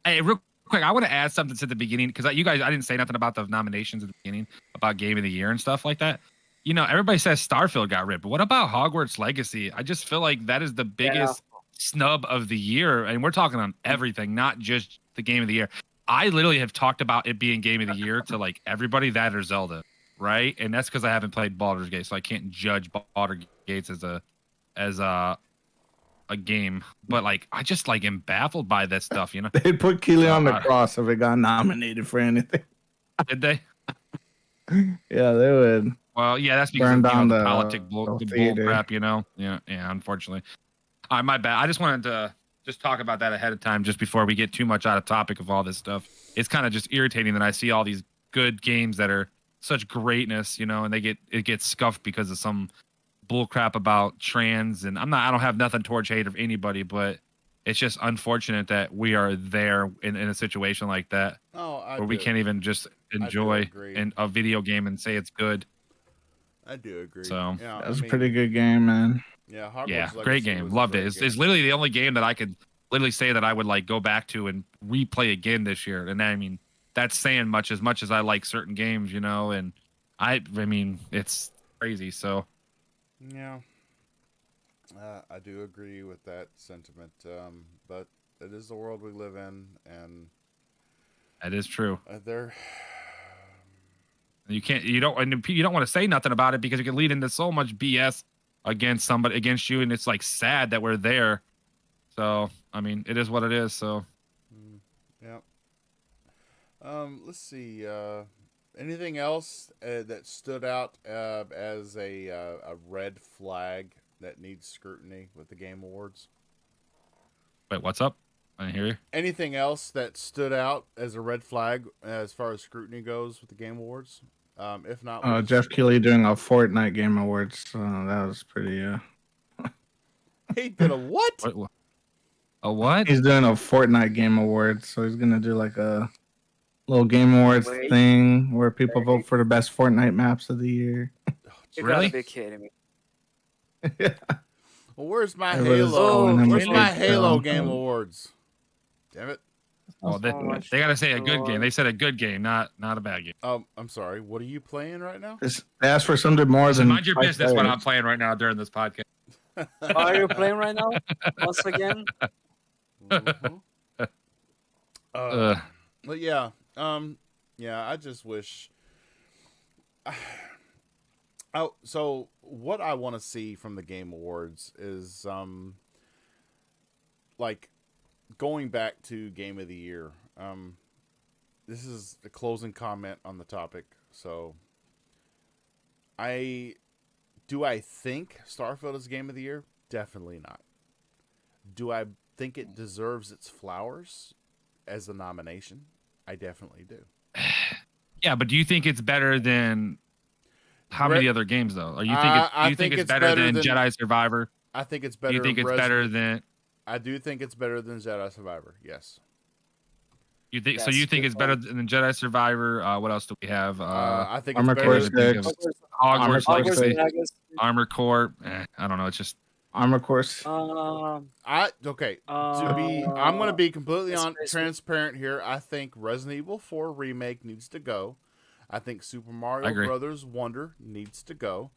Hey, real quick, I want to add something to the beginning because you guys, I didn't say nothing about the nominations at the beginning about Game of the Year and stuff like that. You know, everybody says Starfield got ripped, but what about Hogwarts Legacy? I just feel like that is the biggest snub of the year, and we're talking on everything, not just the Game of the Year. I literally have talked about it being Game of the Year to like everybody that or Zelda, right? And that's because I haven't played Baldur's Gate, so I can't judge Baldur's Gate as a game. But like, I just like am baffled by this stuff, you know. They'd put Keely on the cross if it got nominated for anything. Did they? Yeah, they would Well, yeah, that's because burn of down the the the bull theater. crap. Yeah. Unfortunately, all right, my bad. I just wanted to just talk about that ahead of time, just before we get too much out of topic of all this stuff. It's kind of just irritating that I see all these good games that are such greatness, and it gets scuffed because of some bull crap about trans. And I don't have nothing towards hate of anybody, but it's just unfortunate that we are there in a situation like that Oh, I where we do. can't even just enjoy agree. a video game and say it's good. I do agree. So Yeah, That was a pretty good game, man. Yeah, Hogwarts yeah, Legacy great game, was a loved it. great It's game. literally the only game that I could literally say that I would like go back to and replay again this year. And I mean, that's saying much as I like certain games, and I mean, it's crazy. So Yeah, I do agree with that sentiment. But it is the world we live in, and that is true. there. You don't want to say nothing about it because it can lead into so much BS against you, and it's like sad that we're there. So I mean, it is what it is. So Yeah. Let's see. Anything else that stood out as a red flag that needs scrutiny with the Game Awards? wait, what's up? I didn't hear you. Anything else that stood out as a red flag as far as scrutiny goes with the Game Awards? If not, we'll just- Jeff Keighley doing a Fortnite Game Awards. That was pretty. He did a what? A what? He's doing a Fortnite Game Awards, so he's gonna do like a little Game Awards Wait. thing where people vote for the best Fortnite maps of the year. You Really? gotta be kidding me. Well, where's my Everybody's Halo? calling him a Where's my big Halo film. Game Awards? Damn it! Well, they, so much they gotta say a good for- game. They said a good game, not a bad game. I'm sorry. What are you playing right now? They asked for something more So than. mind your 5 business what stars. I'm playing right now during this podcast. What are you playing right now? Once again? Mhm. Uh, But yeah, yeah. I just wish. Oh, so what I want to see from the Game Awards is like going back to Game of the Year. This is the closing comment on the topic. So, I think Starfield is Game of the Year? Definitely not. Do I think it deserves its flowers as a nomination? I definitely do. yeah, but do you think it's better than how many other games though? Or you think I do you think think it's better than Jedi Survivor? I think it's Do better. you think it's better than I do think it's better than Jedi Survivor. Yes. you think? So That's you think good it's better than Jedi Survivor? What else do we have? I think Armor it's Core better. 6, Hogwarts Core Legacy, 6. Armor Core. I don't know. It's just Armor Course. Okay. I'm going to be completely Space Racer. transparent here. I think Resident Evil 4 remake needs to go. I think Super I Mario agree. Brothers Wonder needs to go,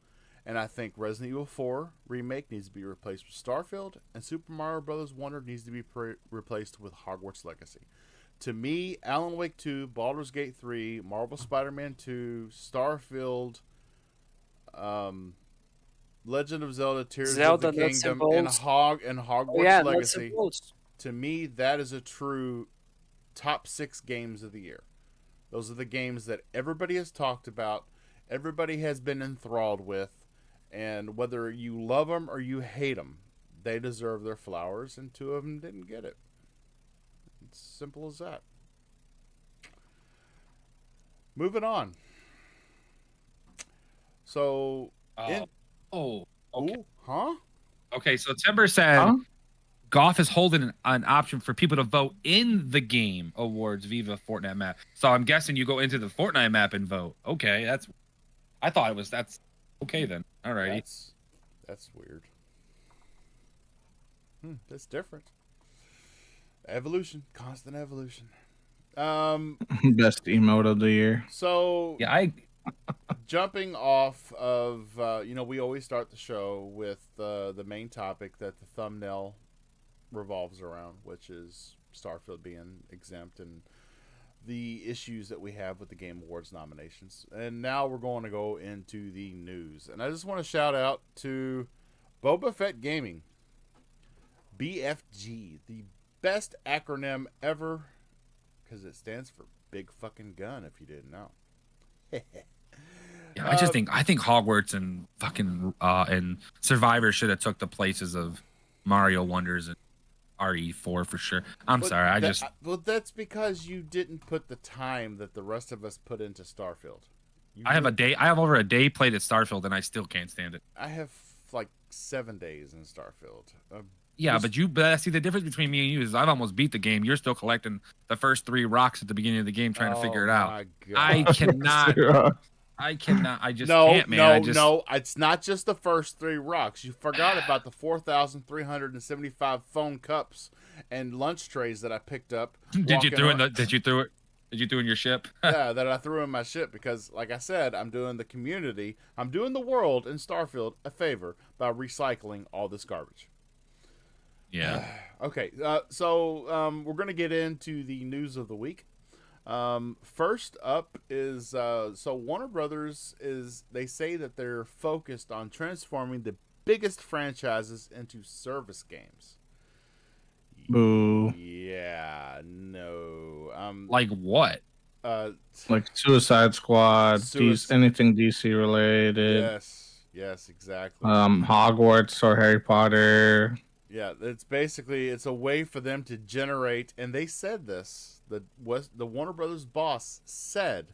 and I think Resident Evil 4 remake needs to be replaced with Starfield, and Super Mario Brothers Wonder needs to be replaced with Hogwarts Legacy. To me, Alan Wake 2, Baldur's Gate 3, Marvel Spider-Man 2, Starfield, Legend of Zelda: Tears Zelda of the Nuts and Kingdom, and Bolts. Hogwarts Oh, yeah, nuts Legacy. and bolts. To me, that is a true top 6 games of the year. Those are the games that everybody has talked about, everybody has been enthralled with, and whether you love them or you hate them, they deserve their flowers, and 2 of them didn't get it. It's simple as that. Moving on. So, okay. okay. Huh? Okay, so Timber said Huh? Golf is holding an option for people to vote in the game awards Viva Fortnite map. So I'm guessing you go into the Fortnite map and vote. Okay, that's okay then. Alrighty. That's weird. That's different. Evolution, constant evolution. Best emote of the year. So Yeah, jumping off of, we always start the show with the main topic that the thumbnail revolves around, which is Starfield being exempt and the issues that we have with the Game Awards nominations. And now we're going to go into the news. And I just want to shout out to Boba Fett Gaming, BFG, the best acronym ever, because it stands for Big Fucking Gun, if you didn't know. Yeah, I think Hogwarts and fucking and Survivor should have took the places of Mario Wonders and RE4 for sure. I'm sorry, Well, that's because you didn't put the time that the rest of us put into Starfield. I have over a day played at Starfield and I still can't stand it. I have like 7 days in Starfield. Yeah, but see the difference between me and you is I've almost beat the game. You're still collecting the first 3 rocks at the beginning of the game trying to figure it out. My I God. cannot. I cannot. I just No, can't, man. no. It's not just the first 3 rocks. You forgot about the 4,375 phone cups and lunch trays that I picked up. Did you throw in your ship? Yeah, that I threw in my ship because, like I said, I'm doing the world in Starfield a favor by recycling all this garbage. Yeah. Okay, so we're gonna get into the news of the week. First up is so Warner Brothers they say that they're focused on transforming the biggest franchises into service games. Boo. Yeah, no. Like what? Like Suicide Squad, anything DC related. Yes, exactly. Hogwarts or Harry Potter. Yeah, it's a way for them to generate, and they said this. The Warner Brothers boss said,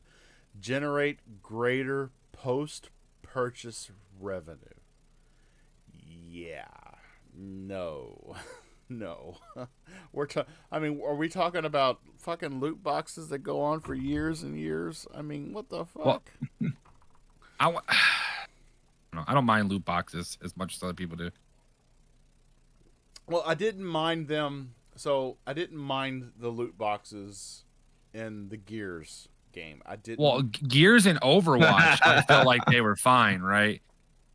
generate greater post-purchase revenue. Yeah, no, no. Are we talking about fucking loot boxes that go on for years and years? I mean, what the fuck? Well, I don't mind loot boxes as much as other people do. Well, I didn't mind them. So I didn't mind the loot boxes in the Gears game. I didn't. Well, Gears and Overwatch, I felt like they were fine, right?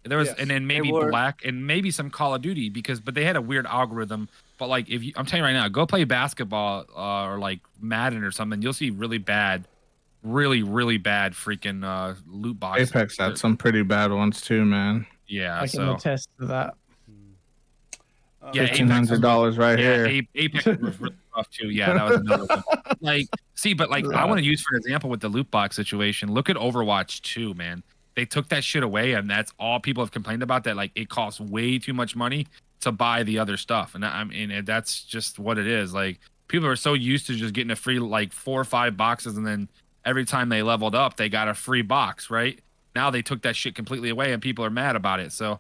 There was, Yes, and then maybe Black and maybe some Call of Duty but they had a weird algorithm. But like, I'm telling you right now, go play basketball or like Madden or something, you'll see really bad freaking loot boxes. Apex had some pretty bad ones too, man. Yeah, I can attest to that. Yeah, $1,500 right here. Apex was really rough too. Yeah, that was another one. Like, see, but like, I want to use for an example with the loot box situation. Look at Overwatch 2, man. They took that shit away, and that's all people have complained about. That like it costs way too much money to buy the other stuff, and I mean that's just what it is. Like people are so used to just getting a free like 4 or 5 boxes, and then every time they leveled up, they got a free box, right? Now they took that shit completely away, and people are mad about it. So.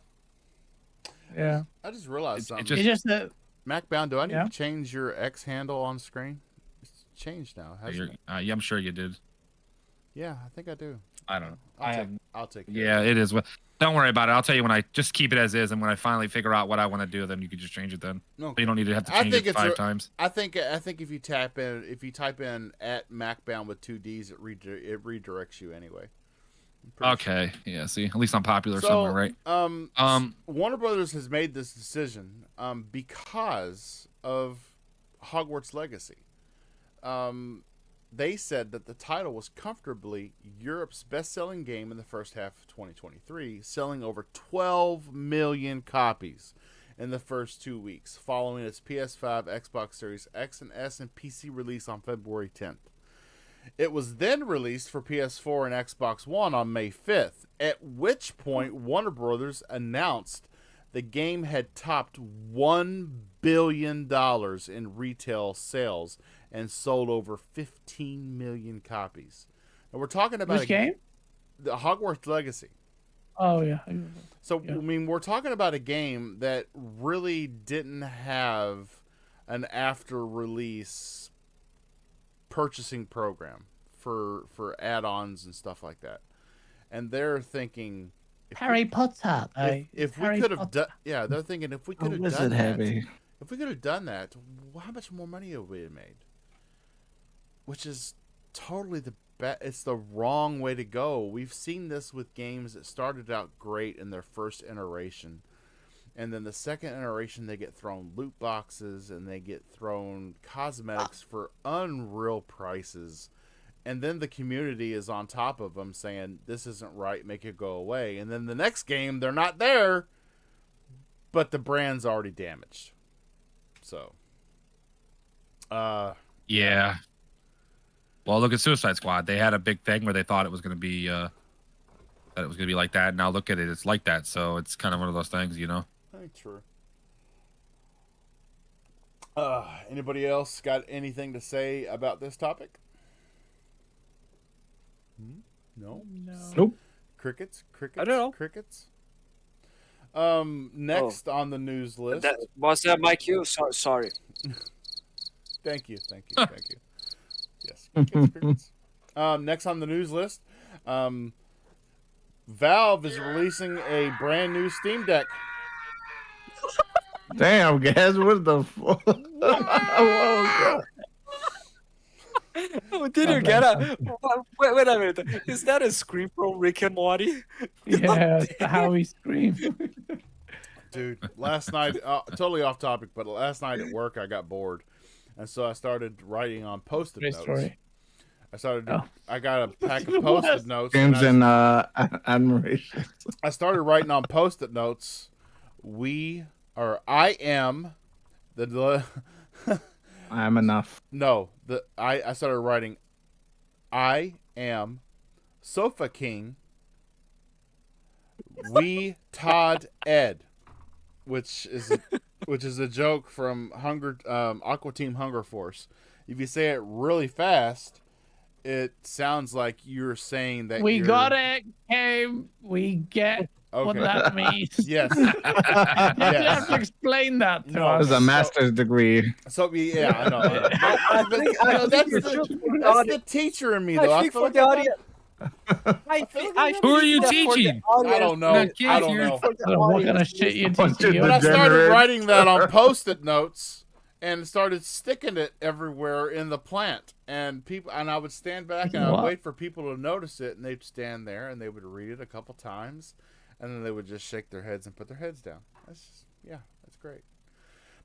Yeah. I just realized something. It's just that MacBound, do I need to change your X handle on screen? It's changed now. Yeah, I'm sure you did. Yeah, I think I do. I don't know. I'll take it. Yeah, it is. Don't worry about it. I'll tell you when I just keep it as is, and when I finally figure out what I want to do, then you can just change it then. Okay. You don't need to have to change it 5 times. I think if you type in at MacBound with 2 D's, it redirects you anyway. Okay. Yeah. See, at least I'm popular somewhere, right? Warner Brothers has made this decision because of Hogwarts Legacy. They said that the title was comfortably Europe's best-selling game in the first half of 2023, selling over 12 million copies in the first 2 weeks, following its PS5, Xbox Series X and S, and PC release on February 10th. It was then released for PS4 and Xbox One on May 5th, at which point Warner Brothers announced the game had topped $1 billion in retail sales and sold over 15 million copies. And we're talking about which game? The Hogwarts Legacy. Oh yeah. So I mean, we're talking about a game that really didn't have an after-release purchasing program for add-ons and stuff like that, and they're thinking Harry Potter. If we could have done, they're thinking if we could have done that, if we could have done that, how much more money have we made? Which is totally it's the wrong way to go. We've seen this with games that started out great in their first iteration, and then the second iteration they get thrown loot boxes and they get thrown cosmetics for unreal prices, and then the community is on top of them saying this isn't right, make it go away, and then the next game they're not there, but the brand's already damaged. So yeah. Well, look at Suicide Squad. They had a big thing where they thought it was going to be that it was gonna be like that. And now look at it, it's like that. So it's kind of one of those things, you know. Very true. Anybody else got anything to say about this topic? No. Nope. Crickets. I don't know. Crickets. Next on the news list. Was that my cue? Sorry. Thank you. Yes. Crickets. Next on the news list, Valve is releasing a brand new Steam Deck. Damn, guys, what the fuck? Whoa, Did you get a? Wait a minute. Is that a scream from Rick and Morty? Yeah, how he screamed. Dude, last night, totally off topic, but last night at work I got bored, and so I started writing on post-it Great notes. story. I got a pack of post-it notes. James and admiration. I started writing on post-it notes. I am the I am enough. no, I started writing I am Sofa King. We Todd Ed, which is a joke from Aqua Team Hunger Force. If you say it really fast, it sounds like you're saying that We got it, Cam. We get what that means. Yes. You have to explain that to us. It's a master's degree. So yeah, I know. That's the teacher in me, though. I think for the audience. Who are you teaching? I don't know. I don't know. What kind of shit you Bunch teaching of you? But I started Degenerates. writing that on post-it notes and started sticking it everywhere in the plant. And I would stand back and I would What? wait for people to notice it, and they'd stand there and they would read it a couple times, and then they would just shake their heads and put their heads down. That's great.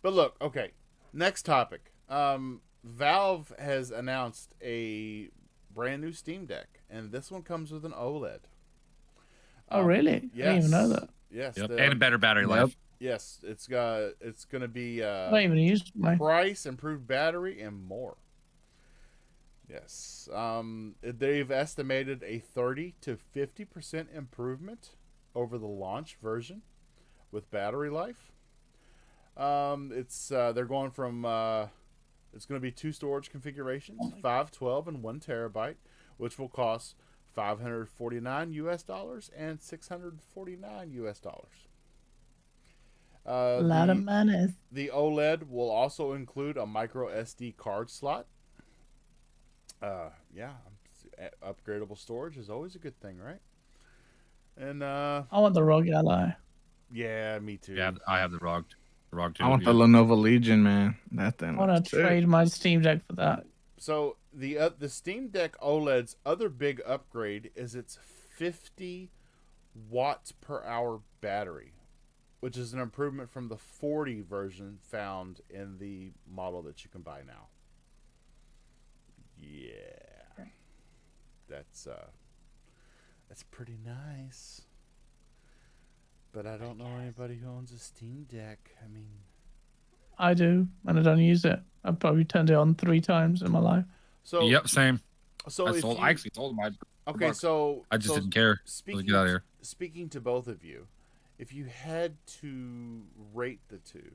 But look, okay, next topic. Valve has announced a brand new Steam Deck, and this one comes with an OLED. Oh, really? Yes. I didn't even know that. Yes. Yep. And a better battery Yep. life. Yes, it's gonna be I don't even use my. price, improved battery, and more. Yes. They've estimated a 30 to 50% improvement over the launch version with battery life. They're going from it's going to be 2 storage configurations, 5, 12, and 1 terabyte, which will cost $549 and $649. A lot of money. The OLED will also include a micro SD card slot. Upgradable storage is always a good thing, right? And I want the ROG Ally. yeah, me too. Yeah, I have the ROG. The ROG too. I want the Lenovo Legion, man. That thing. I want looks to sick. trade my Steam Deck for that. So the Steam Deck OLED's other big upgrade is its 50 watts per hour battery, which is an improvement from the 40 version found in the model that you can buy now. Yeah, that's pretty nice. But I don't know anybody who owns a Steam Deck. I mean, I do, and I don't use it. I've probably turned it on 3 times in my life. so Yep, same. So I if sold. you- I actually sold mine. okay, so I just so didn't care. Speaking Get out of here. Speaking to both of you, if you had to rate the two,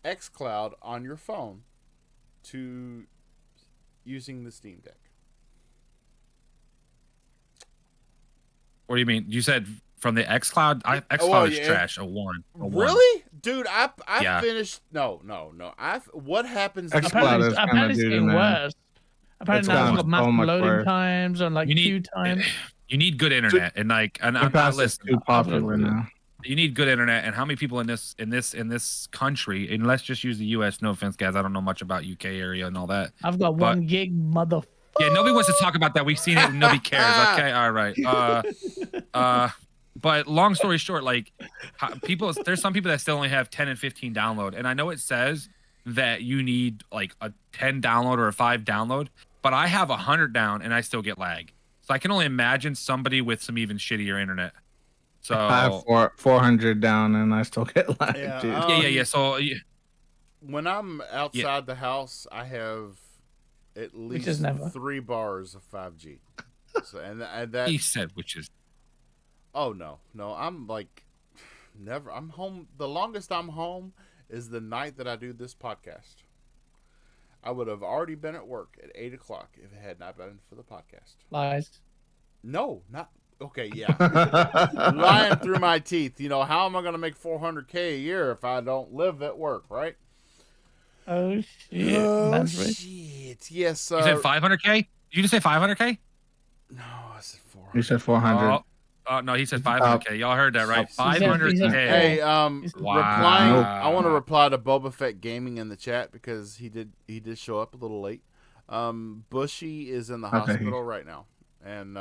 xCloud on your phone to using the Steam Deck. What do you mean? You said from the xCloud? xCloud Oh, is yeah. trash. A 1. A 1. Really, dude? I Yeah. finished. No. What happens? xCloud Apparently, is kinda apparently it's doo-doo, getting man. worse. Apparently It's now it's gotten got massive so much loading worse. times and like You need- queue times. You need good internet, and like, and I'm not Because it's listening. too popular now. You need good internet, and how many people in this country? And let's just use the U.S. No offense, guys. I don't know much about UK area and all that. I've got But- 1 gig, mother. Yeah, nobody wants to talk about that. We've seen it, and nobody cares. Okay, all right. But long story short, like there's some people that still only have 10 and 15 download, and I know it says that you need like a 10 download or a 5 download, but I have 100 down and I still get lag. So I can only imagine somebody with some even shittier internet. So I have 400 down and I still get lag, Yeah, dude. yeah. So when I'm outside the house, I have at is least never. 3 bars of 5G. witches, and that. He said witches. Oh no, I'm like never. I'm home. The longest I'm home is the night that I do this podcast. I would have already been at work at 8:00 if it had not been for the podcast. Lies. No, not okay. Yeah, lying through my teeth. You know, how am I going to make $400K a year if I don't live at work? Right? Oh shit. Oh That's right. shit! Yes. You said 500K? Did you just say 500K? No, I said 400. You said 400. Oh, no, he said 500K. Y'all heard that right? He said- 500K. Hey, Wow. replying. I want to reply to Boba Fett Gaming in the chat because he did show up a little late. Bushy is in the hospital right now, and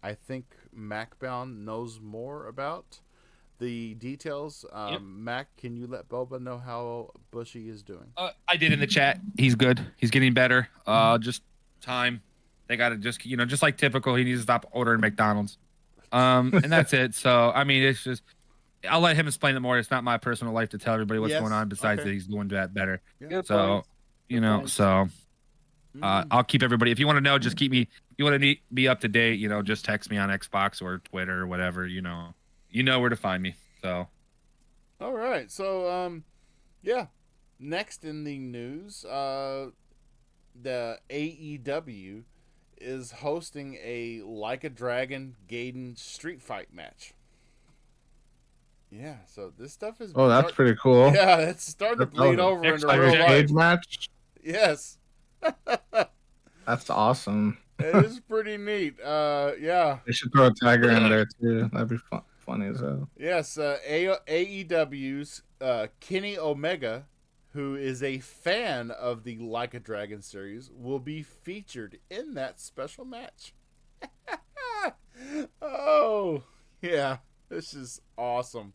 I think MacBound knows more about the details. Yep. Mac, can you let Boba know how Bushy is doing? I did in the chat. He's good. He's getting better. Just time. They got to just like typical. He needs to stop ordering McDonald's. And that's it. So, I mean, it's just, I'll let him explain it more. It's not my personal life to tell everybody what's Yes, going on besides okay. that he's doing that better. Good So, point. so Mm. I'll keep everybody. If you want to know, just keep me. If you want to be up to date, just text me on Xbox or Twitter or whatever. You know where to find me. So, All right. So, yeah. Next in the news, the AEW is hosting a Like a Dragon Gaiden street fight match. Yeah, so this stuff is. Oh, that's pretty cool. Yeah, it's starting to bleed over into Like a real Like a life. cage match. Yes, That's awesome. it is pretty neat. Yeah. They should throw a tiger in there too. That'd be funny as hell. Yes, AEW's Kenny Omega, who is a fan of the Like a Dragon series, will be featured in that special match. Oh, yeah. This is awesome.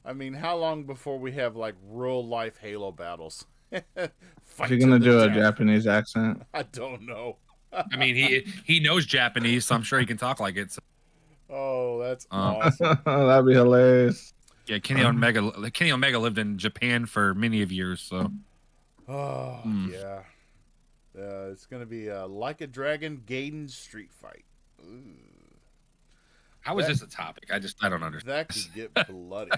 I mean, how long before we have like real life Halo battles? Is he gonna do a Japanese accent? I don't know. I mean, he knows Japanese, so I'm sure he can talk like it. So, Oh, that's awesome. That'd be hilarious. yeah, Kenny Omega lived in Japan for many of years. So, Oh, yeah. It's gonna be Like a Dragon Gaiden street fight. Ooh, how is this a topic? I don't understand. that could get bloody.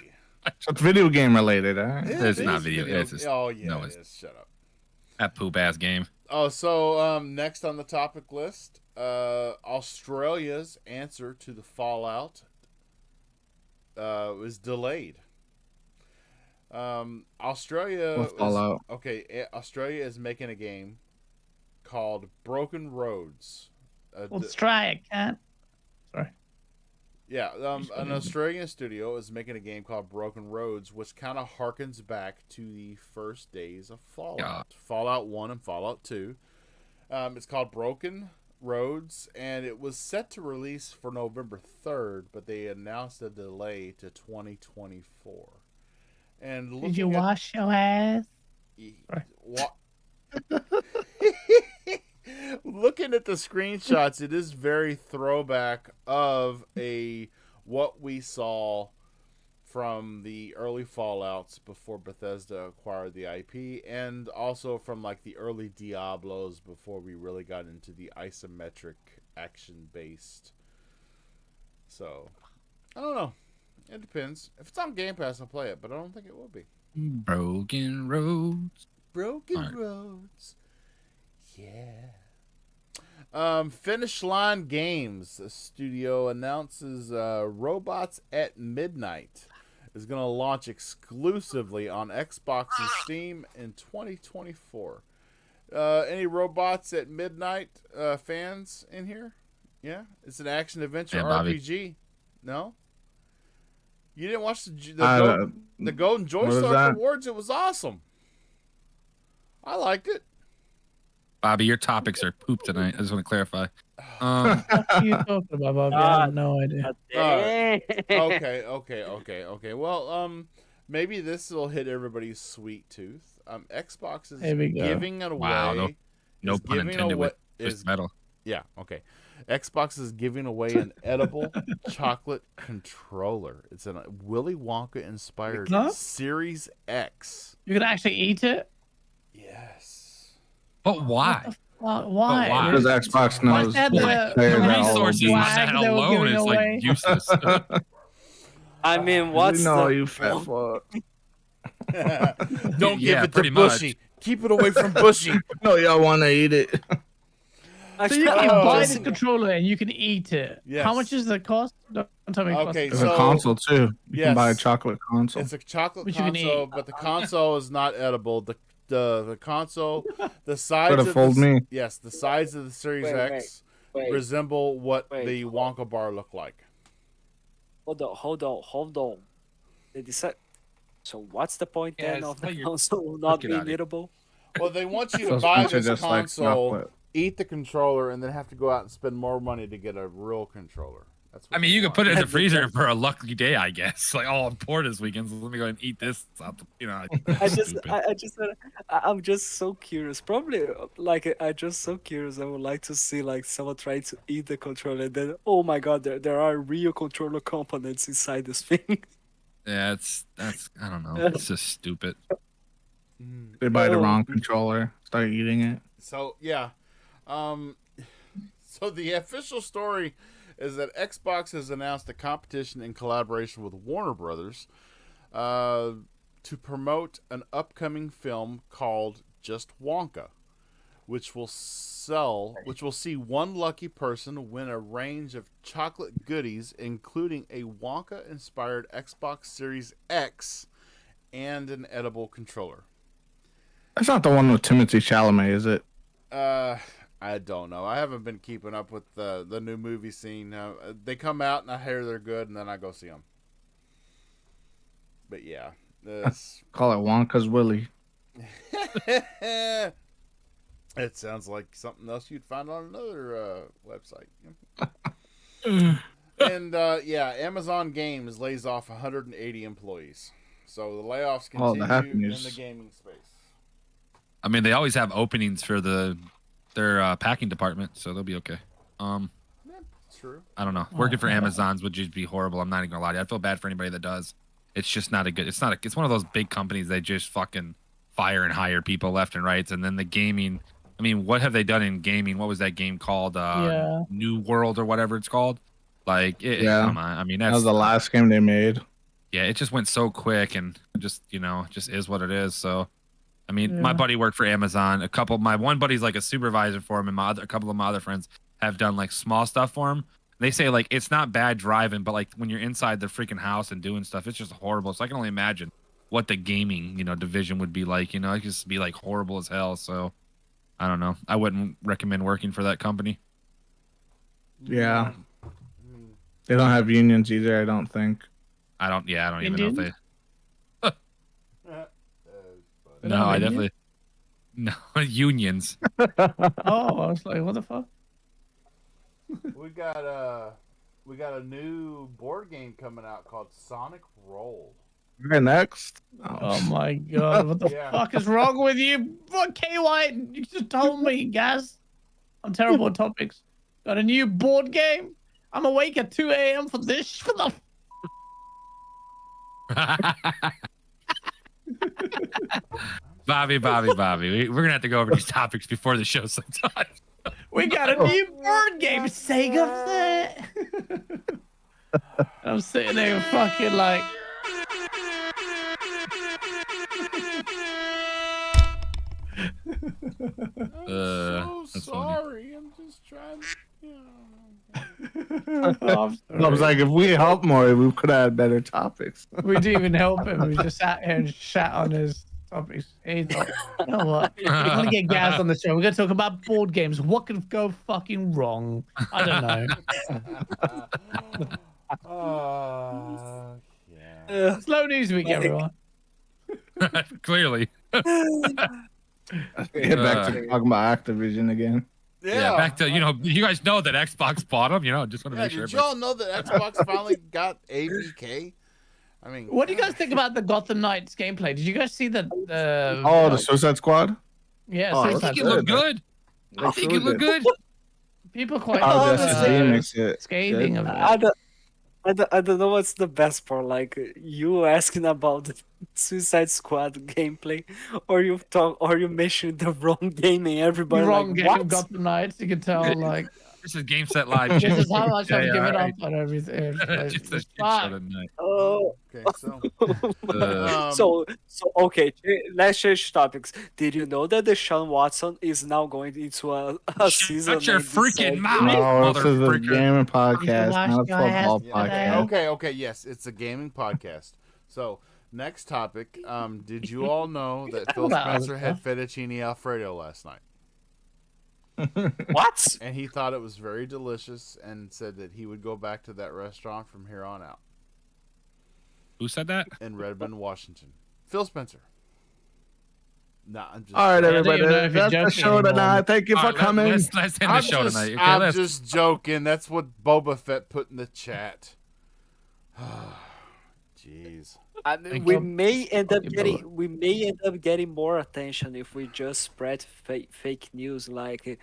So it's video game related, all right? It's not video. It's just, oh yeah, no, it it's- is. Shut up. that poop ass game. Oh, so next on the topic list, Australia's answer to the Fallout was delayed. Australia What Fallout? Australia is making a game called Broken Roads. Let's try it, cat. Sorry. Yeah, an Australian studio is making a game called Broken Roads, which kind of harkens back to the first days of Fallout. Yeah. Fallout 1 and Fallout 2. It's called Broken Roads, and it was set to release for November 3rd, but they announced a delay to 2024. And Did you wash your ass? Looking at the screenshots, it is very throwback of what we saw from the early Fallouts before Bethesda acquired the IP, and also from like the early Diablos before we really got into the isometric action based. So I don't know. It depends. If it's on Game Pass, I'll play it, but I don't think it will be. Broken roads. Broken Alright. Roads. Yeah. Finish Line Games, the studio announces Robots at Midnight is going to launch exclusively on Xbox and Steam in 2024. Any Robots at Midnight fans in here? Yeah? It's an action adventure Yeah, Bobby. RPG. No? You didn't watch the Golden what is Joystick that? Awards? It was awesome. I liked it. Bobby, your topics are poop tonight. I just want to clarify. What are you talking about, Bobby? I have no idea. Okay. Well, maybe this will hit everybody's sweet tooth. Xbox is Here we go. giving it away. Wow, no is pun giving intended away- with Twisted Metal. Yeah, okay. Xbox is giving away an edible chocolate controller. It's a Willy Wonka inspired Huh? Series X. You can actually eat it? Yes. But why? Why? why? Because Xbox Why knows is that the the players are all Resources on obese. swag that they were alone giving is like away? useless. I mean, We what's know the you fat point? fuck. Don't give Yeah, it to pretty much. Bushy. Keep it away from Bushy. No, y'all want to eat it. So you Actually, can Oh. buy just this controller and you can eat it. Yes. How much is the cost? Don't tell me the cost. Okay, There's so a console too. You can buy a yes. chocolate console. It's a chocolate Which you can console, eat. but the console is not edible. The console, the sides Could of have fooled me. yes, the sides of the Series Wait, X wait, resemble what wait. the Wonka bar look like. hold on. They decide. So what's the point Yeah, then it's of the like you're console not looking being at it. eatable? Well, they want you to So buy Spencer this just likes console, chocolate. eat the controller, and then have to go out and spend more money to get a real controller. That's what I mean, they you could want. put it in the freezer for a lucky day, I guess. Like, oh, I'm poor this weekend, so let me go and eat this. You know, I'm just so curious. Probably like I'm just so curious. I would like to see like someone try to eat the controller, and then oh my god, there are real controller components inside this thing. yeah, that's I don't know. It's just stupid. They buy the Oh. wrong controller, start eating it. So yeah, so the official story is that Xbox has announced a competition in collaboration with Warner Brothers to promote an upcoming film called Just Wonka, which will see one lucky person win a range of chocolate goodies, including a Wonka-inspired Xbox Series X and an edible controller. That's not the one with Timothy Chalamet, is it? I don't know. I haven't been keeping up with the new movie scene. They come out and I hear they're good, and then I go see them. But yeah, Call it Wonka's Willie. it sounds like something else you'd find on another website. And yeah, Amazon Games lays off 180 employees. So the layoffs Oh, the happy continue in news. the gaming space. I mean, they always have openings for their packing department, so they'll be okay. Yeah, true. I don't know. Working for Amazon's would just be horrible. I'm not even gonna lie to you. I feel bad for anybody that does. It's just not a good. It's one of those big companies that just fucking fire and hire people left and right. And then the gaming. I mean, what have they done in gaming? What was that game called? New World or whatever it's called. Like, Yeah. come on. I mean, That that's was the last game they made. yeah. It just went so quick, and just just is what it is. So, I mean, Yeah. my buddy worked for Amazon. My one buddy's like a supervisor for him, and a couple of my other friends have done like small stuff for him. They say like it's not bad driving, but like when you're inside the freaking house and doing stuff, it's just horrible. So I can only imagine what the gaming division would be like. It could just be like horrible as hell. So I don't know. I wouldn't recommend working for that company. Yeah. They don't have unions either, I don't think. I don't even know if they. They No, don't I have definitely. No unions. Oh, I was like, what the fuck? We got a new board game coming out called Sonic Roll. Okay, next. Oh my god, what the Yeah. fuck is wrong with you? What, KY? You just told me, guys. I'm terrible at topics. Got a new board game? I'm awake at 2 a.m. for this. For the Bobby. We're gonna have to go over these topics before the show sometime. We got a new board game, Sega. I'm sitting there fucking like. I'm so that's funny. sorry. I'm just trying to. I was like, if we helped more, we could have had better topics. We didn't even help him. We just sat here and shat on his topics. He thought, you know what? We want to get Gaz on the show. We're going to talk about board games. What could go fucking wrong? I don't know. Yeah. Slow news week, everyone. Clearly. Get back to talking about Activision again. Yeah, back to you guys know that Xbox bought them. Just want to Yeah, make sure. did y'all know that Xbox finally got ABK? I mean, What do you guys think about the Gotham Knights gameplay? Did you guys see the The Suicide Squad? yeah, Oh, I Suicide think it good. looked good. I think it looked good. people quite How Oh, the that's SSD makes it scathing good. of it. I I don't know what's the best part. Like you asking about the Suicide Squad gameplay, or you mention the wrong game and The everybody like wrong game, what? Gotham Knights. You can tell, like, This is Game Set Live. this is how much Okay, I've given all up right. on everything. Just a It's shit show fine. tonight. Oh, Okay, so Uh, so okay. Let's change topics. Did you know that Deshaun Watson is now going into a season? shut your and freaking December? mouth, No, this is a motherfucker. gaming podcast, watched not a your ass football today. podcast. okay, yes, it's a gaming podcast. So next topic. Did you all know that Phil about other Spencer had fettuccine Alfredo last night? What? And he thought it was very delicious and said that he would go back to that restaurant from here on out Who said that? in Redmond, Washington. Phil Spencer. Nah, I'm just. All right, I don't everybody. even know if you're That's the joking show anymore. tonight. Thank you All for right, coming. let's end the show tonight. Okay, I'm let's. just joking. That's what Boba Fett put in the chat. Jeez. Thank We you. may end up you, getting brother. we may end up getting more attention if we just spread fake news like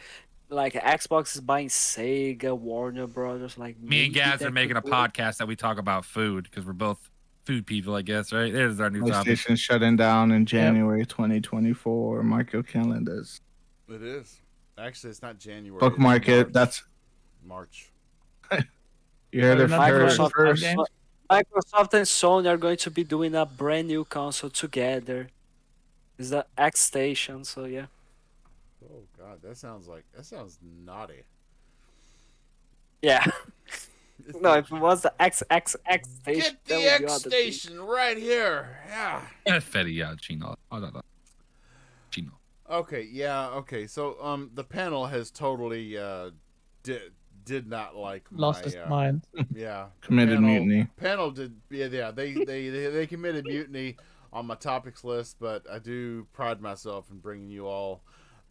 Xbox is buying Sega, Warner Brothers. Like Me and maybe Gaz that are making a could work. podcast that we talk about food because we're both food people, I guess, right? There's our new topic. PlayStation shutting down in January 2024. Mark your calendars. It is. Actually, it's not January. Bookmark it's it. March. That's March. you heard it Not first. Microsoft first. games? Microsoft and Sony are going to be doing a brand new console together. It's the X Station, so yeah. Oh God, that sounds naughty. Yeah. It's No, the- if it was the XXX Station, Get that the would be X other thing. station right here. Yeah. Chino. Chino. Okay. Yeah. Okay. So the panel has totally did not like Lost my his mind. yeah Committed panel, mutiny. Panel did yeah they committed mutiny on my topics list, but I do pride myself in bringing you all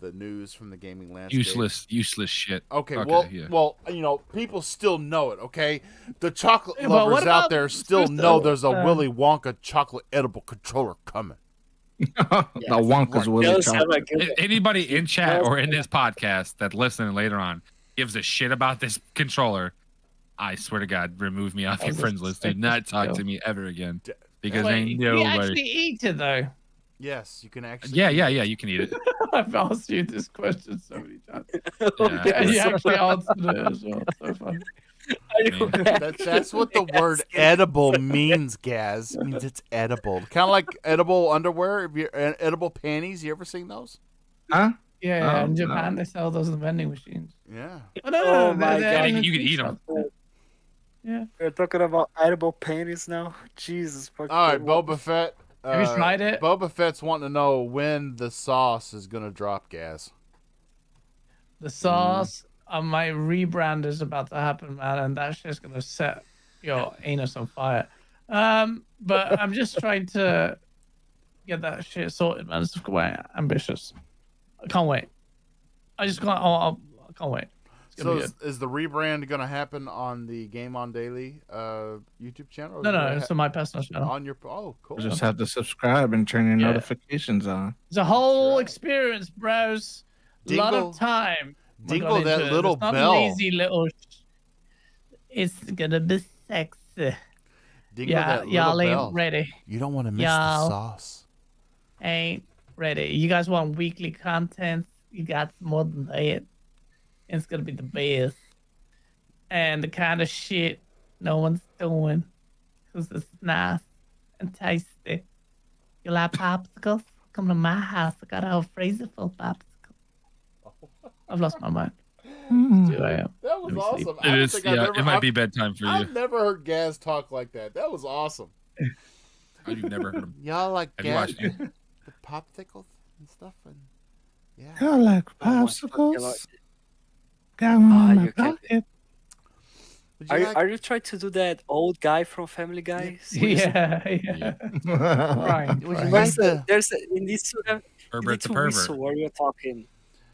the news from the gaming landscape. Useless shit. Okay, yeah. well, you know, people still know it. Okay, the chocolate Yeah, but what lovers out about there still Suicide- know there's a Willy Wonka chocolate edible controller coming. The Wonka's Willy Does have chocolate. a good- Anybody in chat or in this podcast that listening later on gives a shit about this controller, I swear to God, remove me off your Oh, friends list. Do not talk to me ever again because ain't Wait, nobody. you actually eat it though. Yes, you can actually. Yeah, you can eat it. I've asked you this question so many times. Yeah. And you actually answered it as well. So funny. That's what the word edible means, Gaz. It means it's edible. Kind of like edible underwear. Edible panties. You ever seen those? Huh? Yeah, Oh, in Japan no. they sell those in vending machines. Yeah. Oh, no, Oh my they're God. in the You can tea eat 'em. shop. Yeah. We're talking about edible panties now. Jesus fucking. All right, Boba Fett. Have you tried it? Boba Fett's wanting to know when the sauce is gonna drop, Gaz. The sauce on my rebrand is about to happen, man, and that's just gonna set your anus on fire. But I'm just trying to get that shit sorted, man. It's quite ambitious. I can't wait. I just can't. I can't wait. It's So gonna be is the rebrand gonna happen on the Game On Daily YouTube channel? Or good. is it No, gonna it's on my personal channel. on your cool. You just have to subscribe and turn your Yeah. notifications on. It's a whole right. experience, bros. A lot Dingle- of time. dingle gone into that it. little It's not bell. Lazy little. It's gonna be sexy. Dingle Yeah, that little y'all ain't bell. ready. You don't want to miss Y'all. the sauce. Ain't ready. You guys want weekly content? You got more than that. It's gonna be the best. And the kind of shit no one's doing. Because it's nice and tasty. You like popsicles? Come to my house. I got a whole freezer full of popsicles. I've lost my mind. Dude, I am. That was Let me see. awesome. It is. Yeah, it might be bedtime for you. I've never heard Gaz talk like that. That was awesome. Oh, you've never heard him. Y'all like Have you Gaz watched the popsicles and stuff, and yeah. I like popsicles. Got one Ah, in my you can't- pocket. Would Are you, like- are you trying to do that old guy from Family Guy? Yeah, yeah. Right, Would you right. like the- You need to have, you need Herbert the to pervert. whistle while you're talking.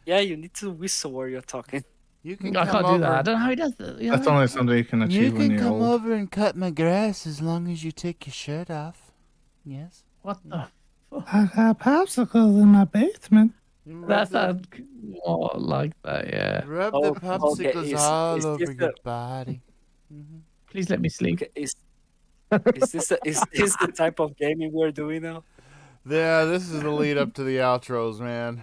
Yeah, you need to whistle while you're talking. You can I come can't over. do that. I don't know how he does it. You That's know? only something you can You achieve when can you're come old. over and cut my grass as long as you take your shirt off. Yes. What the? I got popsicles in my basement. That sounds more like that, yeah. Rub Oh, the okay, popsicles is all this over the- your body. Please Please let me sleep. Okay, is this the type of gaming we're doing now? Yeah, this is the lead up to the outros, man.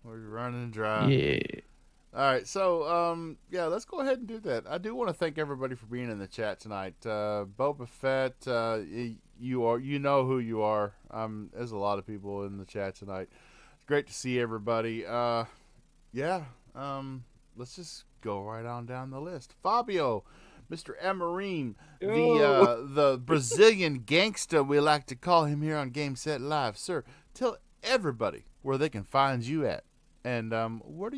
We're running dry. Yeah. All right, so yeah, let's go ahead and do that. I do want to thank everybody for being in the chat tonight. Boba Fett, you know who you are. There's a lot of people in the chat tonight. It's great to see everybody. Yeah, let's just go right on down the list. Fabio, Mr. Amarim, the Brazilian gangster we like to call him here on Game Set Live. Sir, tell everybody where they can find you at, and what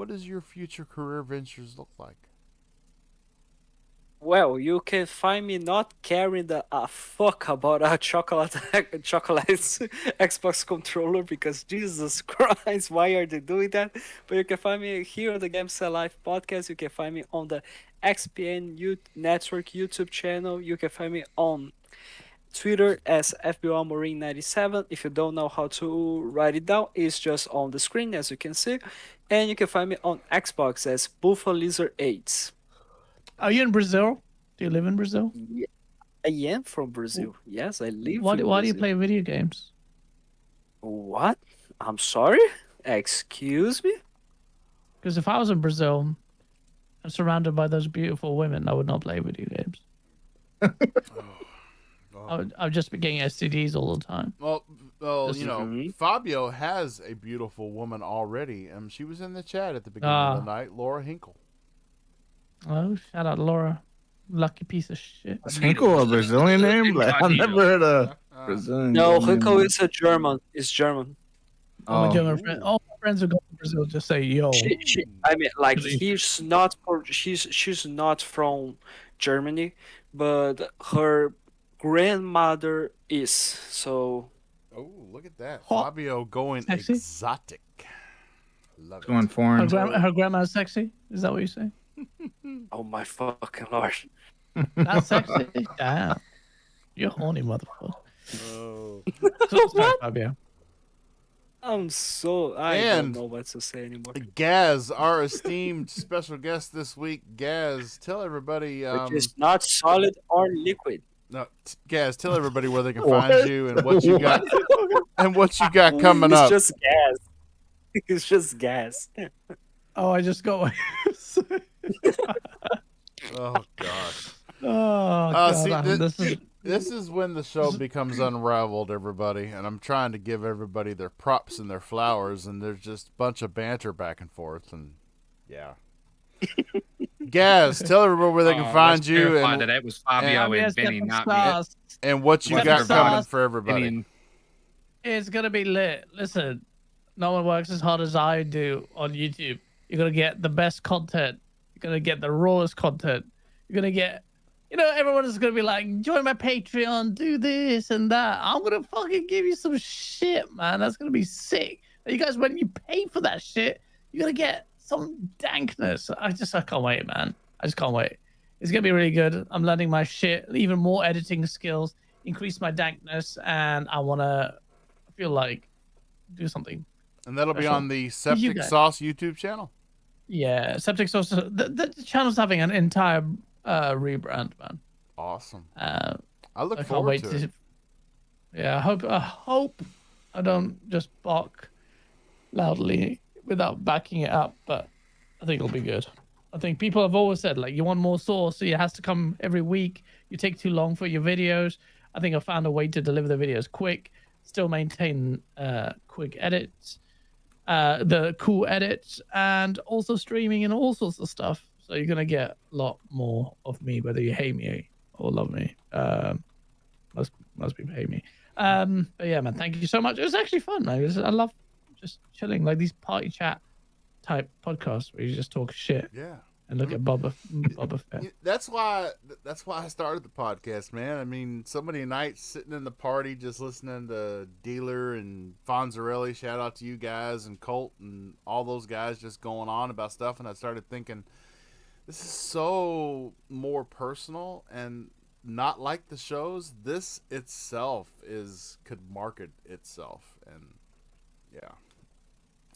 does your future career ventures look like? Well, you can find me not caring a fuck about a chocolate Xbox controller because Jesus Christ, why are they doing that? But you can find me here on the Game Set Life podcast. You can find me on the XPN Network YouTube channel. You can find me on Twitter as FBOMarine97. If you don't know how to write it down, it's just on the screen as you can see. And you can find me on Xbox as Buffalo Lizard 8. Are you in Brazil? Do you live in Brazil? Yeah, I am from Brazil. Yes, I live Why in do you Brazil. play video games? What? I'm sorry? Excuse me? Because if I was in Brazil and surrounded by those beautiful women, I would not play video games. I would just be getting STDs all the time. Well, This you know, Mhm. Fabio has a beautiful woman already. She was in the chat at the beginning of the night, Laura Hinkle. Oh, shout out Laura. Lucky piece of shit. Is Hinkle a Brazilian name? Like, I've never heard a Brazilian. No, name. Rico is a German. It's German. All my Oh. German friends, all my friends who go to Brazil just say yo. I mean, like Really? she's not from Germany, but her grandmother is. So Oh, look at that. Hot. Fabio going Sexy. exotic. Love Going it. foreign. Her grandma's sexy. Is that what you say? oh my fucking lord. That's sexy. Damn. You're horny, motherfucker. Oh. Sorry, Fabio. I And- don't know what to say anymore. Gaz, our esteemed special guest this week. Gaz, tell everybody. Which is not solid or liquid. No, Gaz, tell everybody where they can What? find you and what you got and what you got coming it's up. just gas. It's just gas. Oh, I just got one. Oh God. Oh, God. See, this is This is when the show becomes unraveled, everybody, and I'm trying to give everybody their props and their flowers, and there's just a bunch of banter back and forth, and yeah. Gaz, tell everybody where they can find let's you clarify and, that it was Fabio and Benny, not me. and what you Step got and coming sauce. for everybody. Benny and- It's gonna be lit. Listen, no one works as hard as I do on YouTube. You're gonna get the best content. You're gonna get the rawest content. You're gonna get, everyone is gonna be like, join my Patreon, do this and that. I'm gonna fucking give you some shit, man. That's gonna be sick. You guys, when you pay for that shit, you're gonna get some dankness. I can't wait, man. I just can't wait. It's gonna be really good. I'm learning my shit, even more editing skills, increase my dankness, and I feel like do something. And that'll be special. on the Septic guys. Sauce YouTube channel. Yeah, Septic Sauce. The channel's having an entire rebrand, man. Awesome. I I look can't forward wait to it. Yeah, I hope I don't just bark loudly without backing it up, but I think it'll be good. I think people have always said, like, you want more sauce, so it has to come every week. You take too long for your videos. I think I found a way to deliver the videos quick, still maintain quick edits, the cool edits, and also streaming and all sorts of stuff. So you're gonna get a lot more of me, whether you hate me or love me. Most people hate me. But yeah, man, thank you so much. It was actually fun, man. I love just chilling, like these party chat type podcasts where you just talk shit Yeah. and look at Boba Fett. That's why I started the podcast, man. I mean, so many nights sitting in the party just listening to Dealer and Fonzarelli. Shout out to you guys and Colt and all those guys just going on about stuff, and I started thinking, this is so more personal and not like the shows. This itself could market itself, and yeah,